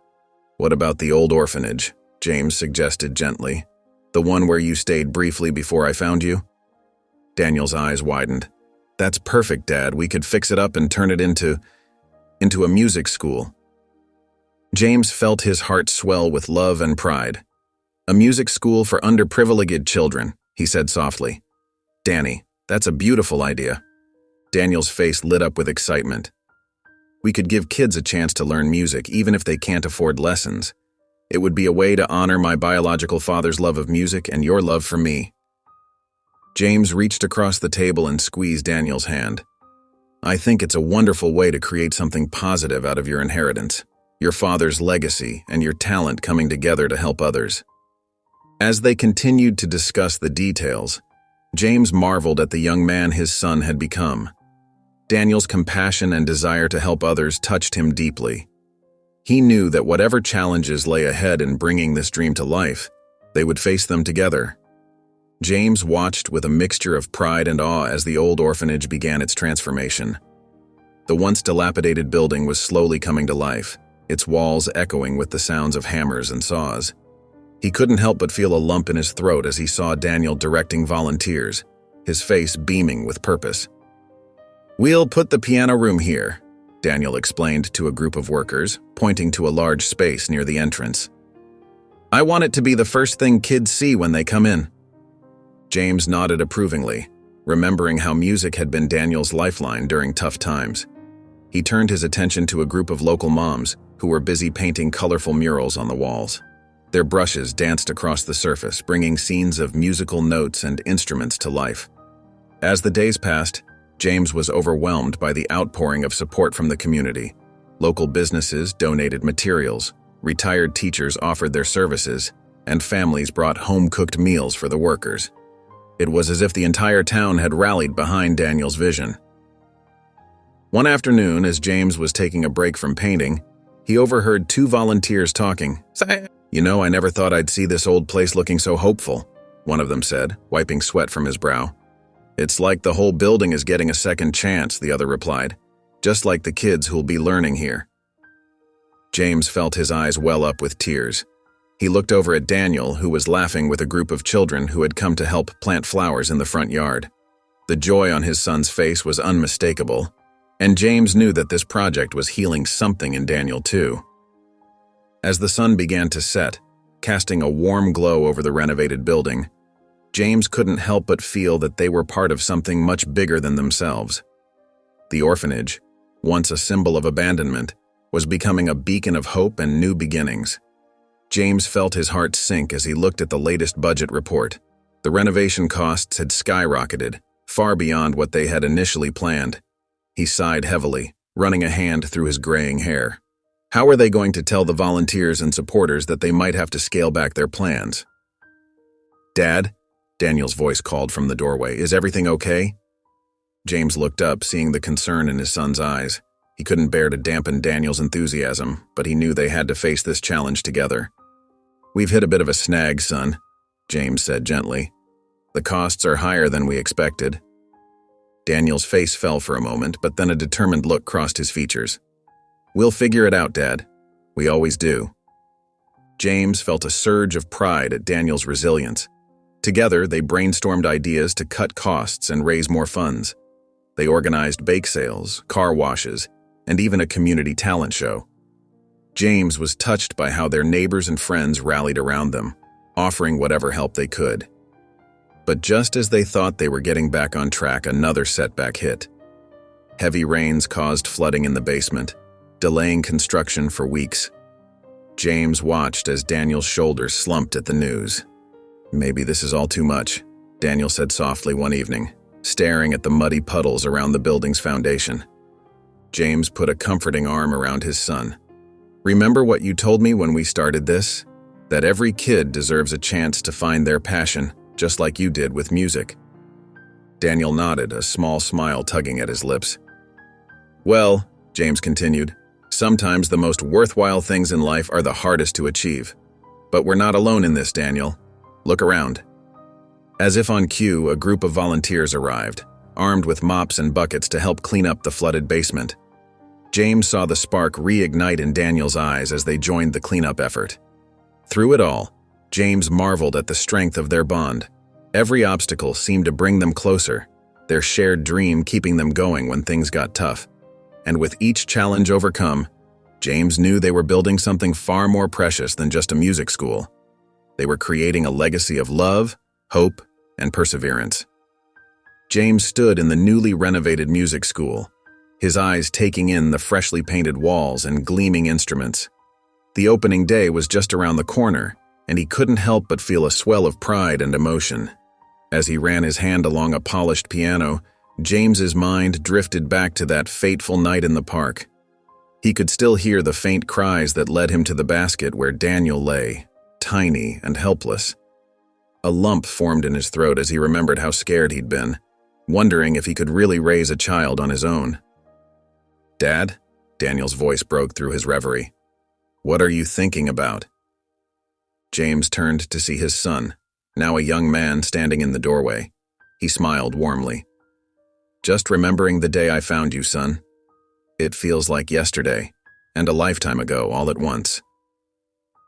"What about the old orphanage?" James suggested gently. "The one where you stayed briefly before I found you?" Daniel's eyes widened. That's perfect, Dad. We could fix it up and turn it into a music school. James felt his heart swell with love and pride. A music school for underprivileged children, he said softly. Danny, that's a beautiful idea. Daniel's face lit up with excitement. We could give kids a chance to learn music even if they can't afford lessons. It would be a way to honor my biological father's love of music and your love for me. James reached across the table and squeezed Daniel's hand. I think it's a wonderful way to create something positive out of your inheritance, your father's legacy, and your talent coming together to help others. As they continued to discuss the details, James marveled at the young man his son had become. Daniel's compassion and desire to help others touched him deeply. He knew that whatever challenges lay ahead in bringing this dream to life, they would face them together. James watched with a mixture of pride and awe as the old orphanage began its transformation. The once dilapidated building was slowly coming to life, its walls echoing with the sounds of hammers and saws. He couldn't help but feel a lump in his throat as he saw Daniel directing volunteers, his face beaming with purpose. We'll put the piano room here, Daniel explained to a group of workers, pointing to a large space near the entrance. I want it to be the first thing kids see when they come in. James nodded approvingly, remembering how music had been Daniel's lifeline during tough times. He turned his attention to a group of local moms who were busy painting colorful murals on the walls. Their brushes danced across the surface, bringing scenes of musical notes and instruments to life. As the days passed, James was overwhelmed by the outpouring of support from the community. Local businesses donated materials, retired teachers offered their services, and families brought home-cooked meals for the workers. It was as if the entire town had rallied behind Daniel's vision. One afternoon, as James was taking a break from painting, he overheard two volunteers talking. You know, I never thought I'd see this old place looking so hopeful, one of them said, wiping sweat from his brow. It's like the whole building is getting a second chance, the other replied, just like the kids who'll be learning here. James felt his eyes well up with tears. He looked over at Daniel, who was laughing with a group of children who had come to help plant flowers in the front yard. The joy on his son's face was unmistakable, and James knew that this project was healing something in Daniel too. As the sun began to set, casting a warm glow over the renovated building, James couldn't help but feel that they were part of something much bigger than themselves. The orphanage, once a symbol of abandonment, was becoming a beacon of hope and new beginnings. James felt his heart sink as he looked at the latest budget report. The renovation costs had skyrocketed, far beyond what they had initially planned. He sighed heavily, running a hand through his graying hair. How were they going to tell the volunteers and supporters that they might have to scale back their plans? Dad? Daniel's voice called from the doorway. Is everything okay? James looked up, seeing the concern in his son's eyes. He couldn't bear to dampen Daniel's enthusiasm, but he knew they had to face this challenge together. We've hit a bit of a snag, son, James said gently. The costs are higher than we expected. Daniel's face fell for a moment, but then a determined look crossed his features. We'll figure it out, Dad. We always do. James felt a surge of pride at Daniel's resilience. Together, they brainstormed ideas to cut costs and raise more funds. They organized bake sales, car washes, and even a community talent show. James was touched by how their neighbors and friends rallied around them, offering whatever help they could. But just as they thought they were getting back on track, another setback hit. Heavy rains caused flooding in the basement, delaying construction for weeks. James watched as Daniel's shoulders slumped at the news. Maybe this is all too much, Daniel said softly one evening, staring at the muddy puddles around the building's foundation. James put a comforting arm around his son. Remember what you told me when we started this? That every kid deserves a chance to find their passion, just like you did with music. Daniel nodded, a small smile tugging at his lips. Well, James continued, sometimes the most worthwhile things in life are the hardest to achieve. But we're not alone in this, Daniel. Look around. As if on cue, a group of volunteers arrived, armed with mops and buckets to help clean up the flooded basement. James saw the spark reignite in Daniel's eyes as they joined the cleanup effort. Through it all, James marveled at the strength of their bond. Every obstacle seemed to bring them closer, their shared dream keeping them going when things got tough. And with each challenge overcome, James knew they were building something far more precious than just a music school. They were creating a legacy of love, hope, and perseverance. James stood in the newly renovated music school, his eyes taking in the freshly painted walls and gleaming instruments. The opening day was just around the corner, and he couldn't help but feel a swell of pride and emotion. As he ran his hand along a polished piano, James's mind drifted back to that fateful night in the park. He could still hear the faint cries that led him to the basket where Daniel lay, tiny and helpless. A lump formed in his throat as he remembered how scared he'd been, wondering if he could really raise a child on his own. "Dad?" Daniel's voice broke through his reverie. "What are you thinking about?" James turned to see his son, now a young man standing in the doorway. He smiled warmly. "Just remembering the day I found you, son. It feels like yesterday, and a lifetime ago all at once."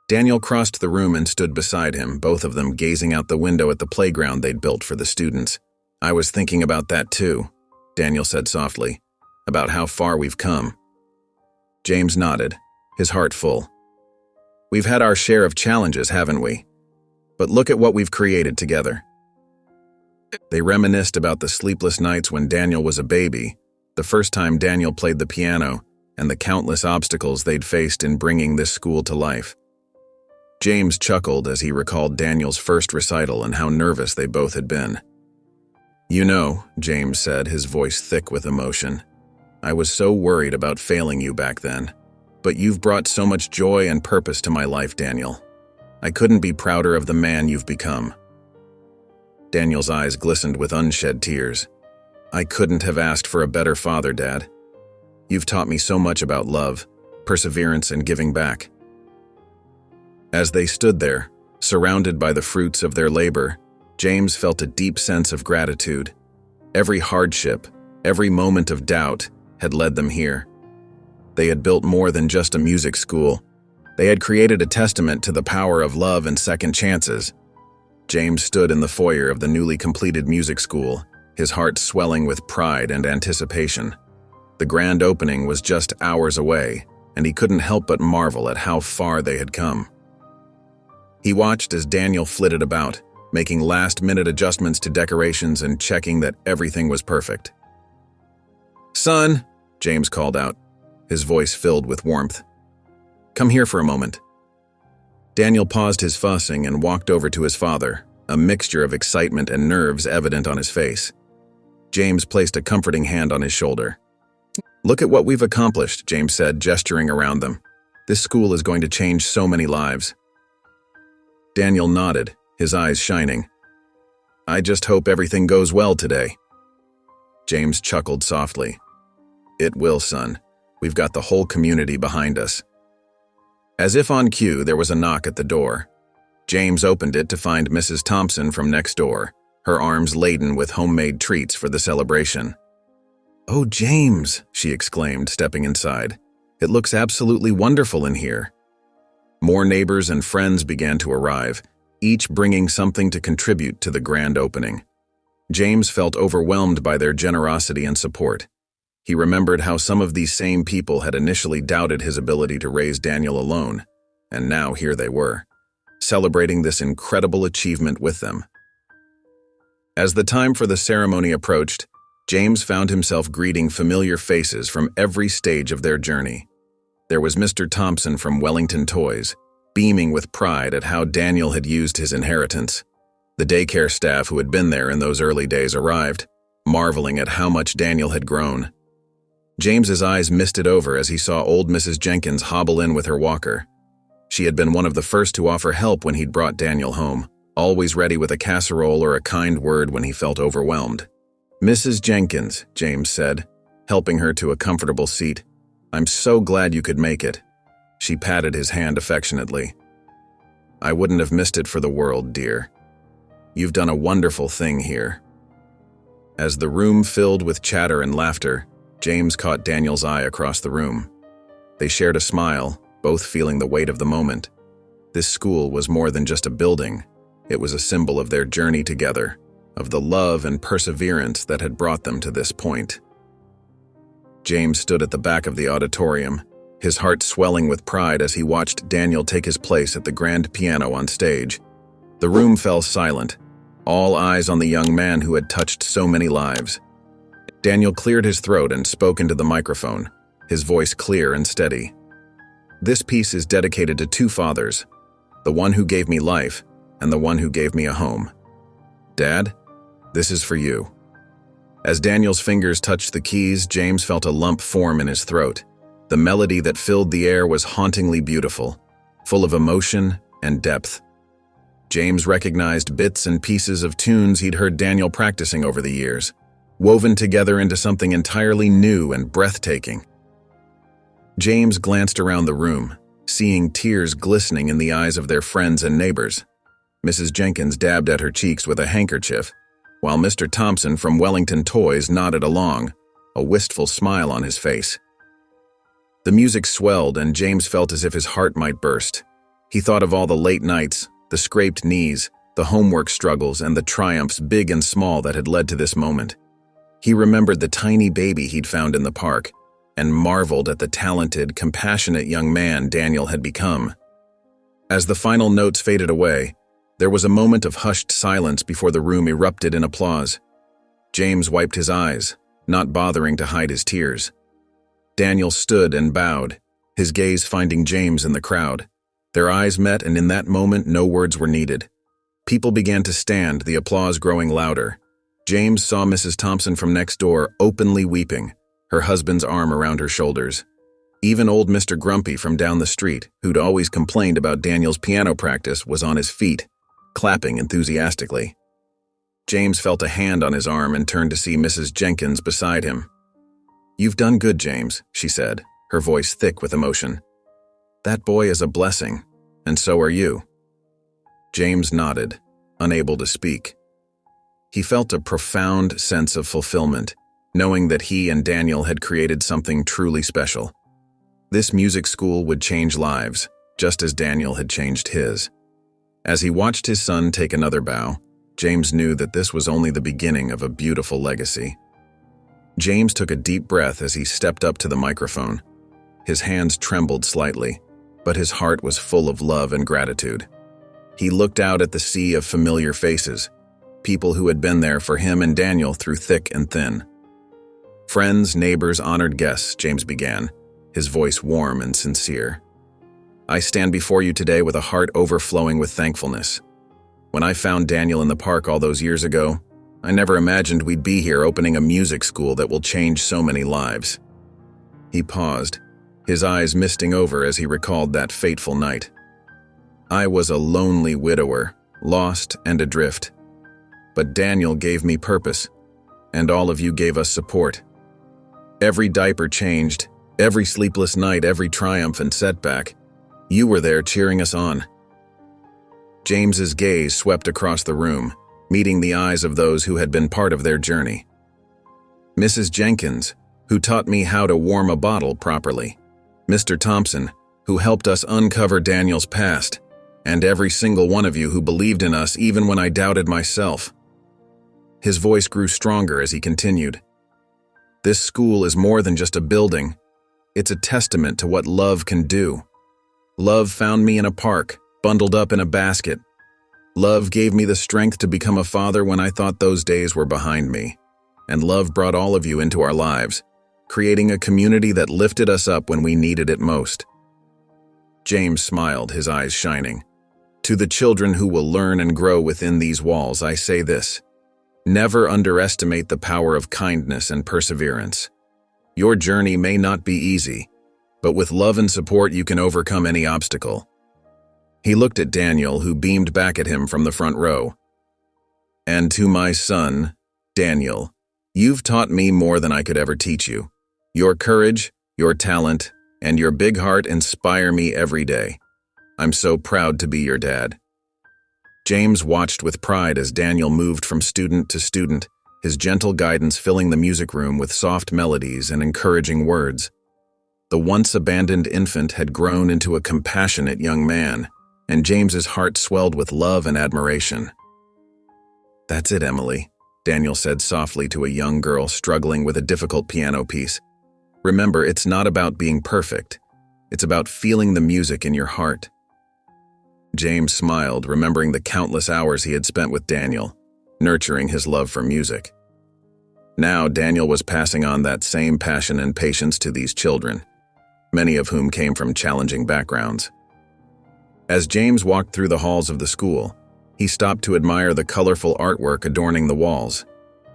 Daniel crossed the room and stood beside him, both of them gazing out the window at the playground they'd built for the students. "I was thinking about that too," Daniel said softly, "about how far we've come." James nodded, his heart full. "We've had our share of challenges, haven't we? But look at what we've created together." They reminisced about the sleepless nights when Daniel was a baby, the first time Daniel played the piano, and the countless obstacles they'd faced in bringing this school to life. James chuckled as he recalled Daniel's first recital and how nervous they both had been. "You know," James said, his voice thick with emotion, "I was so worried about failing you back then. But you've brought so much joy and purpose to my life, Daniel. I couldn't be prouder of the man you've become." Daniel's eyes glistened with unshed tears. "I couldn't have asked for a better father, Dad. You've taught me so much about love, perseverance, and giving back." As they stood there, surrounded by the fruits of their labor, James felt a deep sense of gratitude. Every hardship, every moment of doubt, had led them here. They had built more than just a music school. They had created a testament to the power of love and second chances. James stood in the foyer of the newly completed music school, his heart swelling with pride and anticipation. The grand opening was just hours away, and he couldn't help but marvel at how far they had come. He watched as Daniel flitted about, making last-minute adjustments to decorations and checking that everything was perfect. "Son," James called out, his voice filled with warmth. "Come here for a moment." Daniel paused his fussing and walked over to his father, a mixture of excitement and nerves evident on his face. James placed a comforting hand on his shoulder. "Look at what we've accomplished," James said, gesturing around them. "This school is going to change so many lives." Daniel nodded, his eyes shining. "I just hope everything goes well today." James chuckled softly. "It will, son. We've got the whole community behind us." As if on cue, there was a knock at the door. James opened it to find Mrs. Thompson from next door, her arms laden with homemade treats for the celebration. "Oh, James," she exclaimed, stepping inside. "It looks absolutely wonderful in here." More neighbors and friends began to arrive, each bringing something to contribute to the grand opening. James felt overwhelmed by their generosity and support. He remembered how some of these same people had initially doubted his ability to raise Daniel alone, and now here they were, celebrating this incredible achievement with them. As the time for the ceremony approached, James found himself greeting familiar faces from every stage of their journey. There was Mr. Thompson from Wellington Toys, beaming with pride at how Daniel had used his inheritance. The daycare staff who had been there in those early days arrived, marveling at how much Daniel had grown. James's eyes misted over as he saw old Mrs. Jenkins hobble in with her walker. She had been one of the first to offer help when he'd brought Daniel home, always ready with a casserole or a kind word when he felt overwhelmed. "Mrs. Jenkins," James said, helping her to a comfortable seat, "I'm so glad you could make it." She patted his hand affectionately. "I wouldn't have missed it for the world, dear. You've done a wonderful thing here." As the room filled with chatter and laughter, James caught Daniel's eye across the room. They shared a smile, both feeling the weight of the moment. This school was more than just a building. It was a symbol of their journey together, of the love and perseverance that had brought them to this point. James stood at the back of the auditorium, his heart swelling with pride as he watched Daniel take his place at the grand piano on stage. The room fell silent, all eyes on the young man who had touched so many lives. Daniel cleared his throat and spoke into the microphone, his voice clear and steady. "This piece is dedicated to two fathers, the one who gave me life and the one who gave me a home. Dad, this is for you." As Daniel's fingers touched the keys, James felt a lump form in his throat. The melody that filled the air was hauntingly beautiful, full of emotion and depth. James recognized bits and pieces of tunes he'd heard Daniel practicing over the years, woven together into something entirely new and breathtaking. James glanced around the room, seeing tears glistening in the eyes of their friends and neighbors. Mrs. Jenkins dabbed at her cheeks with a handkerchief, while Mr. Thompson from Wellington Toys nodded along, a wistful smile on his face. The music swelled, and James felt as if his heart might burst. He thought of all the late nights, the scraped knees, the homework struggles, and the triumphs big and small that had led to this moment. He remembered the tiny baby he'd found in the park, and marveled at the talented, compassionate young man Daniel had become. As the final notes faded away, there was a moment of hushed silence before the room erupted in applause. James wiped his eyes, not bothering to hide his tears. Daniel stood and bowed, his gaze finding James in the crowd. Their eyes met, and in that moment no words were needed. People began to stand, the applause growing louder. James saw Mrs. Thompson from next door openly weeping, her husband's arm around her shoulders. Even old Mr. Grumpy from down the street, who'd always complained about Daniel's piano practice, was on his feet, clapping enthusiastically. James felt a hand on his arm and turned to see Mrs. Jenkins beside him. "You've done good, James," she said, her voice thick with emotion. "That boy is a blessing, and so are you." James nodded, unable to speak. He felt a profound sense of fulfillment, knowing that he and Daniel had created something truly special. This music school would change lives, just as Daniel had changed his. As he watched his son take another bow, James knew that this was only the beginning of a beautiful legacy. James took a deep breath as he stepped up to the microphone. His hands trembled slightly, but his heart was full of love and gratitude. He looked out at the sea of familiar faces, people who had been there for him and Daniel through thick and thin. "Friends, neighbors, honored guests," James began, his voice warm and sincere. "I stand before you today with a heart overflowing with thankfulness. When I found Daniel in the park all those years ago, I never imagined we'd be here opening a music school that will change so many lives." He paused, his eyes misting over as he recalled that fateful night. "I was a lonely widower, lost and adrift. But Daniel gave me purpose, and all of you gave us support. Every diaper changed, every sleepless night, every triumph and setback. You were there cheering us on." James's gaze swept across the room, meeting the eyes of those who had been part of their journey. "Mrs. Jenkins, who taught me how to warm a bottle properly. Mr. Thompson, who helped us uncover Daniel's past, and every single one of you who believed in us even when I doubted myself." His voice grew stronger as he continued. "This school is more than just a building. It's a testament to what love can do. Love found me in a park, bundled up in a basket. Love gave me the strength to become a father when I thought those days were behind me. And love brought all of you into our lives, creating a community that lifted us up when we needed it most." James smiled, his eyes shining. "To the children who will learn and grow within these walls, I say this: never underestimate the power of kindness and perseverance. Your journey may not be easy, but with love and support you can overcome any obstacle." He looked at Daniel, who beamed back at him from the front row. "And to my son, Daniel, you've taught me more than I could ever teach you. Your courage, your talent, and your big heart inspire me every day. I'm so proud to be your dad." James watched with pride as Daniel moved from student to student, his gentle guidance filling the music room with soft melodies and encouraging words. The once abandoned infant had grown into a compassionate young man, and James's heart swelled with love and admiration. "That's it, Emily," Daniel said softly to a young girl struggling with a difficult piano piece. "Remember, it's not about being perfect. It's about feeling the music in your heart." James smiled, remembering the countless hours he had spent with Daniel, nurturing his love for music. Now, Daniel was passing on that same passion and patience to these children, many of whom came from challenging backgrounds. As James walked through the halls of the school, he stopped to admire the colorful artwork adorning the walls,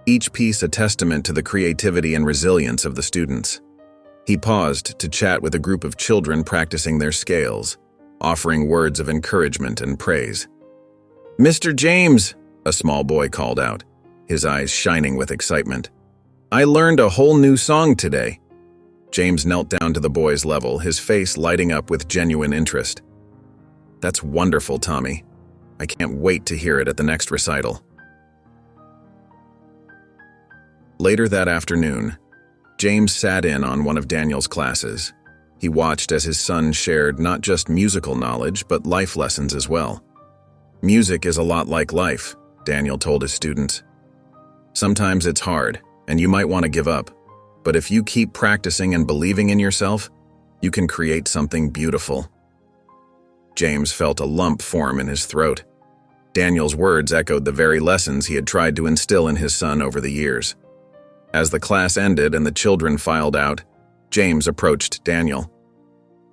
each piece a testament to the creativity and resilience of the students. He paused to chat with a group of children practicing their scales, offering words of encouragement and praise. "Mr. James," a small boy called out, his eyes shining with excitement, "I learned a whole new song today." James knelt down to the boy's level, his face lighting up with genuine interest. "That's wonderful, Tommy. I can't wait to hear it at the next recital." Later that afternoon, James sat in on one of Daniel's classes. He watched as his son shared not just musical knowledge, but life lessons as well. "Music is a lot like life," Daniel told his students. "Sometimes it's hard, and you might want to give up. But if you keep practicing and believing in yourself, you can create something beautiful." James felt a lump form in his throat. Daniel's words echoed the very lessons he had tried to instill in his son over the years. As the class ended and the children filed out, James approached Daniel.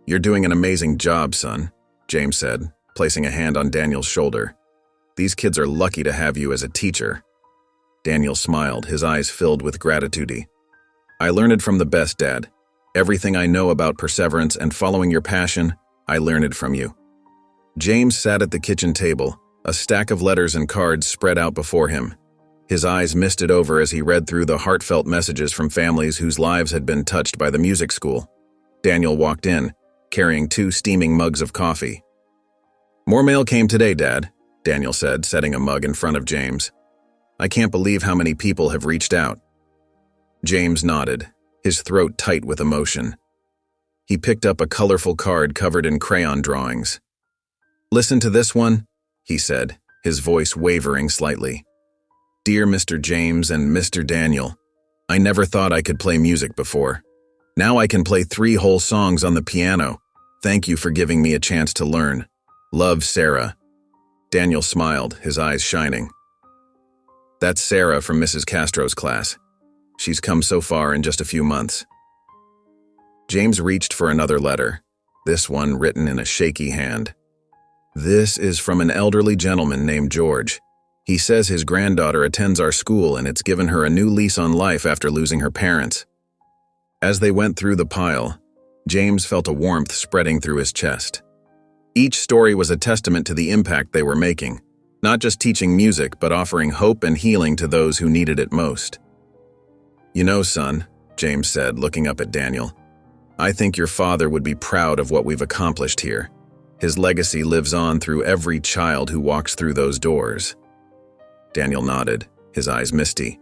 "You're doing an amazing job, son," James said, placing a hand on Daniel's shoulder. "These kids are lucky to have you as a teacher." Daniel smiled, his eyes filled with gratitude. "I learned it from the best, Dad. Everything I know about perseverance and following your passion, I learned it from you." James sat at the kitchen table, a stack of letters and cards spread out before him. His eyes misted over as he read through the heartfelt messages from families whose lives had been touched by the music school. Daniel walked in, carrying 2 steaming mugs of coffee. "More mail came today, Dad," Daniel said, setting a mug in front of James. "I can't believe how many people have reached out." James nodded, his throat tight with emotion. He picked up a colorful card covered in crayon drawings. "Listen to this one," he said, his voice wavering slightly. "Dear Mr. James and Mr. Daniel, I never thought I could play music before. Now I can play 3 whole songs on the piano. Thank you for giving me a chance to learn. Love, Sarah." Daniel smiled, his eyes shining. "That's Sarah from Mrs. Castro's class. She's come so far in just a few months." James reached for another letter, this one written in a shaky hand. "This is from an elderly gentleman named George. He says his granddaughter attends our school and it's given her a new lease on life after losing her parents." As they went through the pile, James felt a warmth spreading through his chest. Each story was a testament to the impact they were making, not just teaching music, but offering hope and healing to those who needed it most. "You know, son," James said, looking up at Daniel, "I think your father would be proud of what we've accomplished here. His legacy lives on through every child who walks through those doors." Daniel nodded, his eyes misty.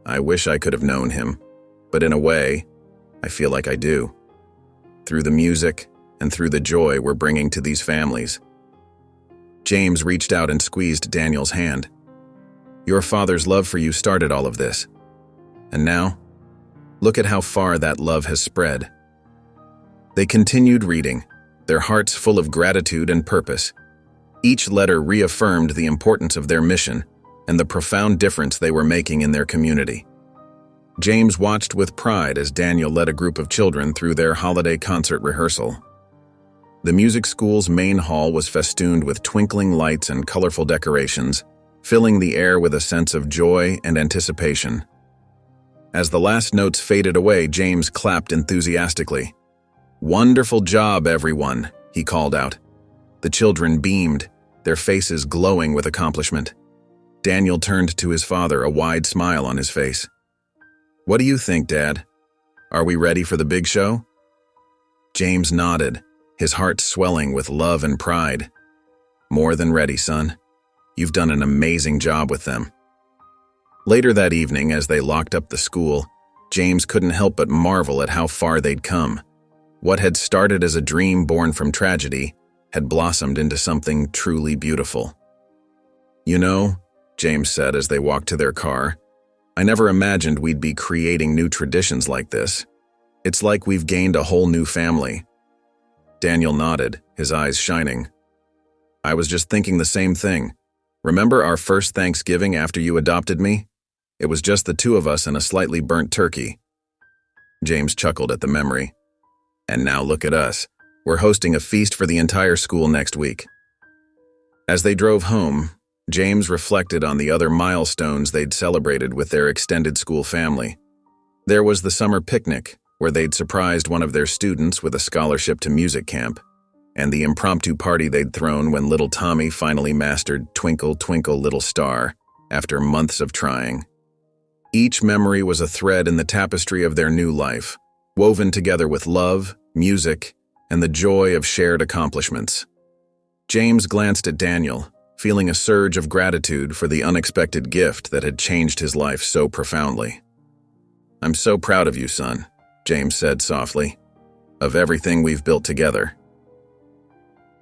"I wish I could have known him, but in a way, I feel like I do. Through the music and through the joy we're bringing to these families." James reached out and squeezed Daniel's hand. "Your father's love for you started all of this. And now, look at how far that love has spread." They continued reading, their hearts full of gratitude and purpose. Each letter reaffirmed the importance of their mission and the profound difference they were making in their community. James watched with pride as Daniel led a group of children through their holiday concert rehearsal. The music school's main hall was festooned with twinkling lights and colorful decorations, filling the air with a sense of joy and anticipation. As the last notes faded away, James clapped enthusiastically. "Wonderful job, everyone," he called out. The children beamed, their faces glowing with accomplishment. Daniel turned to his father, a wide smile on his face. "What do you think, Dad? Are we ready for the big show?" James nodded, his heart swelling with love and pride. "More than ready, son. You've done an amazing job with them." Later that evening, as they locked up the school, James couldn't help but marvel at how far they'd come. What had started as a dream born from tragedy had blossomed into something truly beautiful. "You know," James said as they walked to their car. "I never imagined we'd be creating new traditions like this. It's like we've gained a whole new family." Daniel nodded, his eyes shining. "I was just thinking the same thing. Remember our first Thanksgiving after you adopted me? It was just the two of us and a slightly burnt turkey." James chuckled at the memory. "And now look at us. We're hosting a feast for the entire school next week." As they drove home, James reflected on the other milestones they'd celebrated with their extended school family. There was the summer picnic, where they'd surprised one of their students with a scholarship to music camp, and the impromptu party they'd thrown when little Tommy finally mastered Twinkle, Twinkle, Little Star after months of trying. Each memory was a thread in the tapestry of their new life, woven together with love, music, and the joy of shared accomplishments. James glanced at Daniel, feeling a surge of gratitude for the unexpected gift that had changed his life so profoundly. "I'm so proud of you, son," James said softly, "of everything we've built together."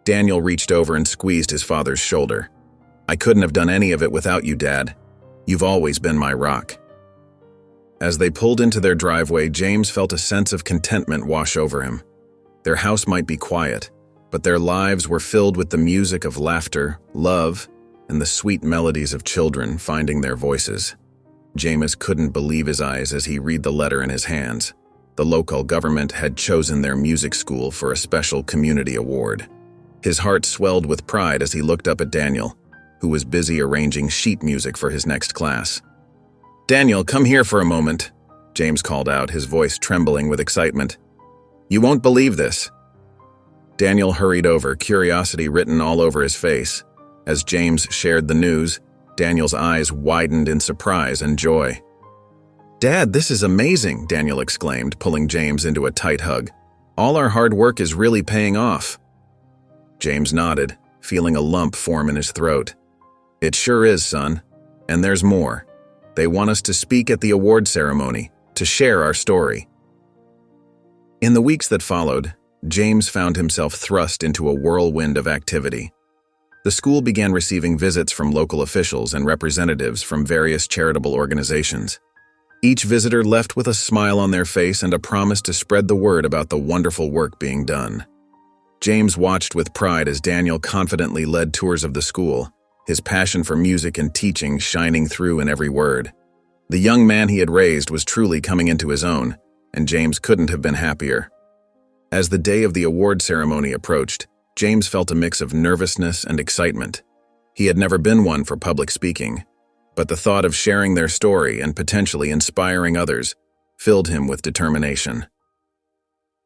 Daniel reached over and squeezed his father's shoulder. "I couldn't have done any of it without you, Dad. You've always been my rock." As they pulled into their driveway, James felt a sense of contentment wash over him. Their house might be quiet, but their lives were filled with the music of laughter, love, and the sweet melodies of children finding their voices. James couldn't believe his eyes as he read the letter in his hands. The local government had chosen their music school for a special community award. His heart swelled with pride as he looked up at Daniel, who was busy arranging sheet music for his next class. "Daniel, come here for a moment," James called out, his voice trembling with excitement. "You won't believe this." Daniel hurried over, curiosity written all over his face. As James shared the news, Daniel's eyes widened in surprise and joy. "Dad, this is amazing," Daniel exclaimed, pulling James into a tight hug. "All our hard work is really paying off." James nodded, feeling a lump form in his throat. "It sure is, son. And there's more. They want us to speak at the award ceremony, to share our story." In the weeks that followed, James found himself thrust into a whirlwind of activity. The school began receiving visits from local officials and representatives from various charitable organizations. Each visitor left with a smile on their face and a promise to spread the word about the wonderful work being done. James watched with pride as Daniel confidently led tours of the school, his passion for music and teaching shining through in every word. The young man he had raised was truly coming into his own, and James couldn't have been happier. As the day of the award ceremony approached, James felt a mix of nervousness and excitement. He had never been one for public speaking, but the thought of sharing their story and potentially inspiring others filled him with determination.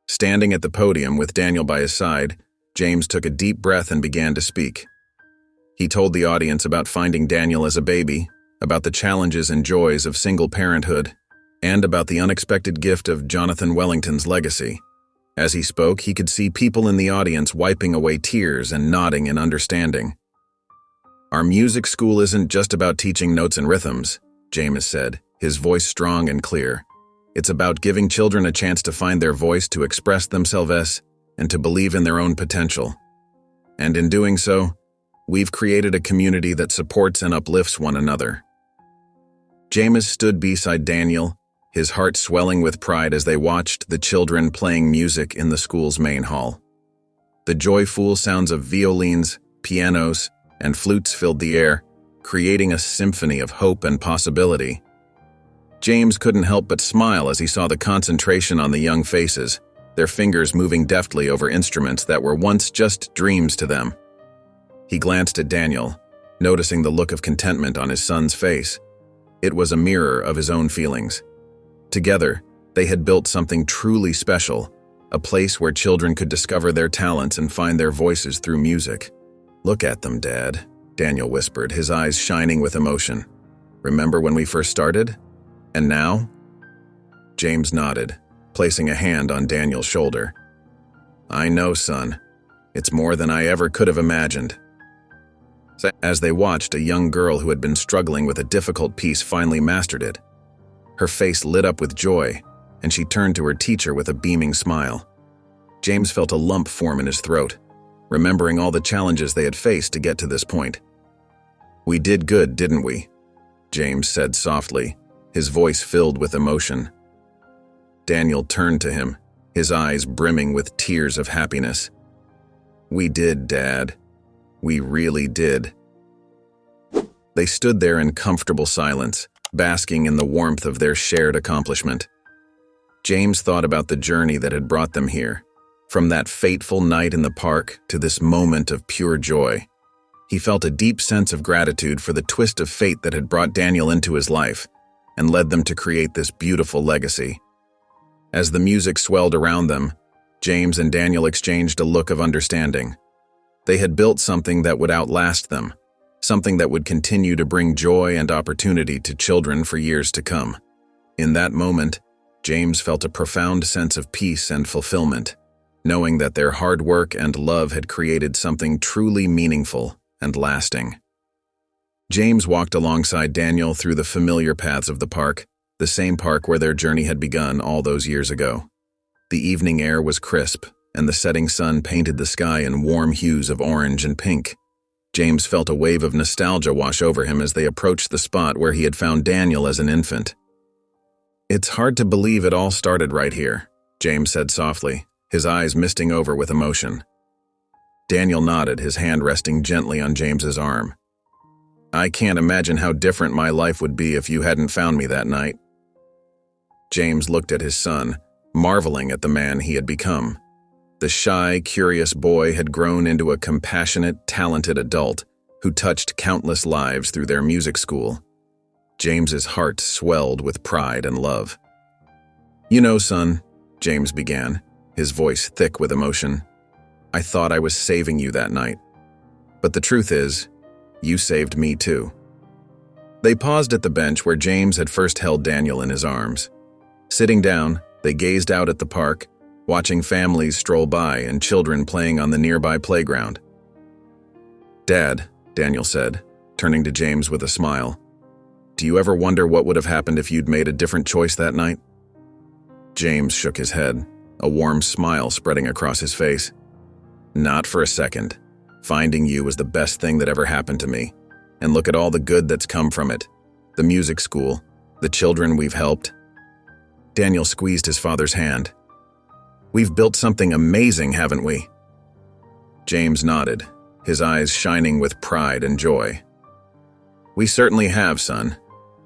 Standing at the podium with Daniel by his side, James took a deep breath and began to speak. He told the audience about finding Daniel as a baby, about the challenges and joys of single parenthood, and about the unexpected gift of Jonathan Wellington's legacy. As he spoke, he could see people in the audience wiping away tears and nodding in understanding. "Our music school isn't just about teaching notes and rhythms," James said, his voice strong and clear. "It's about giving children a chance to find their voice, to express themselves, and to believe in their own potential. And in doing so, we've created a community that supports and uplifts one another." James stood beside Daniel, his heart swelling with pride as they watched the children playing music in the school's main hall. The joyful sounds of violins, pianos, and flutes filled the air, creating a symphony of hope and possibility. James couldn't help but smile as he saw the concentration on the young faces, their fingers moving deftly over instruments that were once just dreams to them. He glanced at Daniel, noticing the look of contentment on his son's face. It was a mirror of his own feelings. Together, they had built something truly special, a place where children could discover their talents and find their voices through music. "Look at them, Dad," Daniel whispered, his eyes shining with emotion. "Remember when we first started? And now?" James nodded, placing a hand on Daniel's shoulder. "I know, son. It's more than I ever could have imagined." As they watched, a young girl who had been struggling with a difficult piece finally mastered it. Her face lit up with joy, and she turned to her teacher with a beaming smile. James felt a lump form in his throat, remembering all the challenges they had faced to get to this point. "We did good, didn't we?" James said softly, his voice filled with emotion. Daniel turned to him, his eyes brimming with tears of happiness. "We did, Dad. We really did." They stood there in comfortable silence, basking in the warmth of their shared accomplishment. James thought about the journey that had brought them here, from that fateful night in the park to this moment of pure joy. He felt a deep sense of gratitude for the twist of fate that had brought Daniel into his life and led them to create this beautiful legacy. As the music swelled around them, James and Daniel exchanged a look of understanding. They had built something that would outlast them, something that would continue to bring joy and opportunity to children for years to come. In that moment, James felt a profound sense of peace and fulfillment, knowing that their hard work and love had created something truly meaningful and lasting. James walked alongside Daniel through the familiar paths of the park, the same park where their journey had begun all those years ago. The evening air was crisp, and the setting sun painted the sky in warm hues of orange and pink. James felt a wave of nostalgia wash over him as they approached the spot where he had found Daniel as an infant. "It's hard to believe it all started right here," James said softly, his eyes misting over with emotion. Daniel nodded, his hand resting gently on James's arm. "I can't imagine how different my life would be if you hadn't found me that night." James looked at his son, marveling at the man he had become. The shy, curious boy had grown into a compassionate, talented adult who touched countless lives through their music school. James's heart swelled with pride and love. "You know, son," James began, his voice thick with emotion, "I thought I was saving you that night. But the truth is, you saved me too." They paused at the bench where James had first held Daniel in his arms. Sitting down, they gazed out at the park, watching families stroll by and children playing on the nearby playground. "Dad," Daniel said, turning to James with a smile, "do you ever wonder what would have happened if you'd made a different choice that night?" James shook his head, a warm smile spreading across his face. "Not for a second. Finding you was the best thing that ever happened to me. And look at all the good that's come from it. The music school, the children we've helped." Daniel squeezed his father's hand. "We've built something amazing, haven't we?" James nodded, his eyes shining with pride and joy. "We certainly have, son.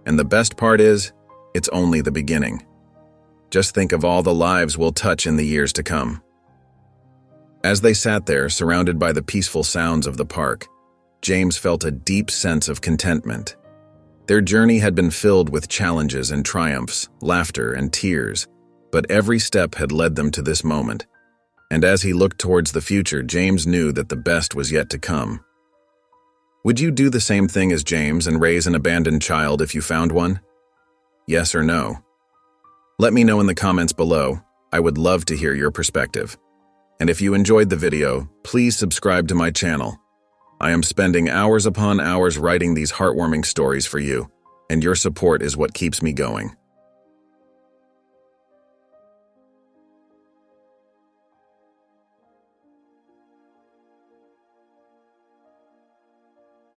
And the best part is, it's only the beginning. Just think of all the lives we'll touch in the years to come." As they sat there, surrounded by the peaceful sounds of the park, James felt a deep sense of contentment. Their journey had been filled with challenges and triumphs, laughter and tears, but every step had led them to this moment. And as he looked towards the future, James knew that the best was yet to come. Would you do the same thing as James and raise an abandoned child if you found one? Yes or no? Let me know in the comments below. I would love to hear your perspective. And if you enjoyed the video, please subscribe to my channel. I am spending hours upon hours writing these heartwarming stories for you, and your support is what keeps me going.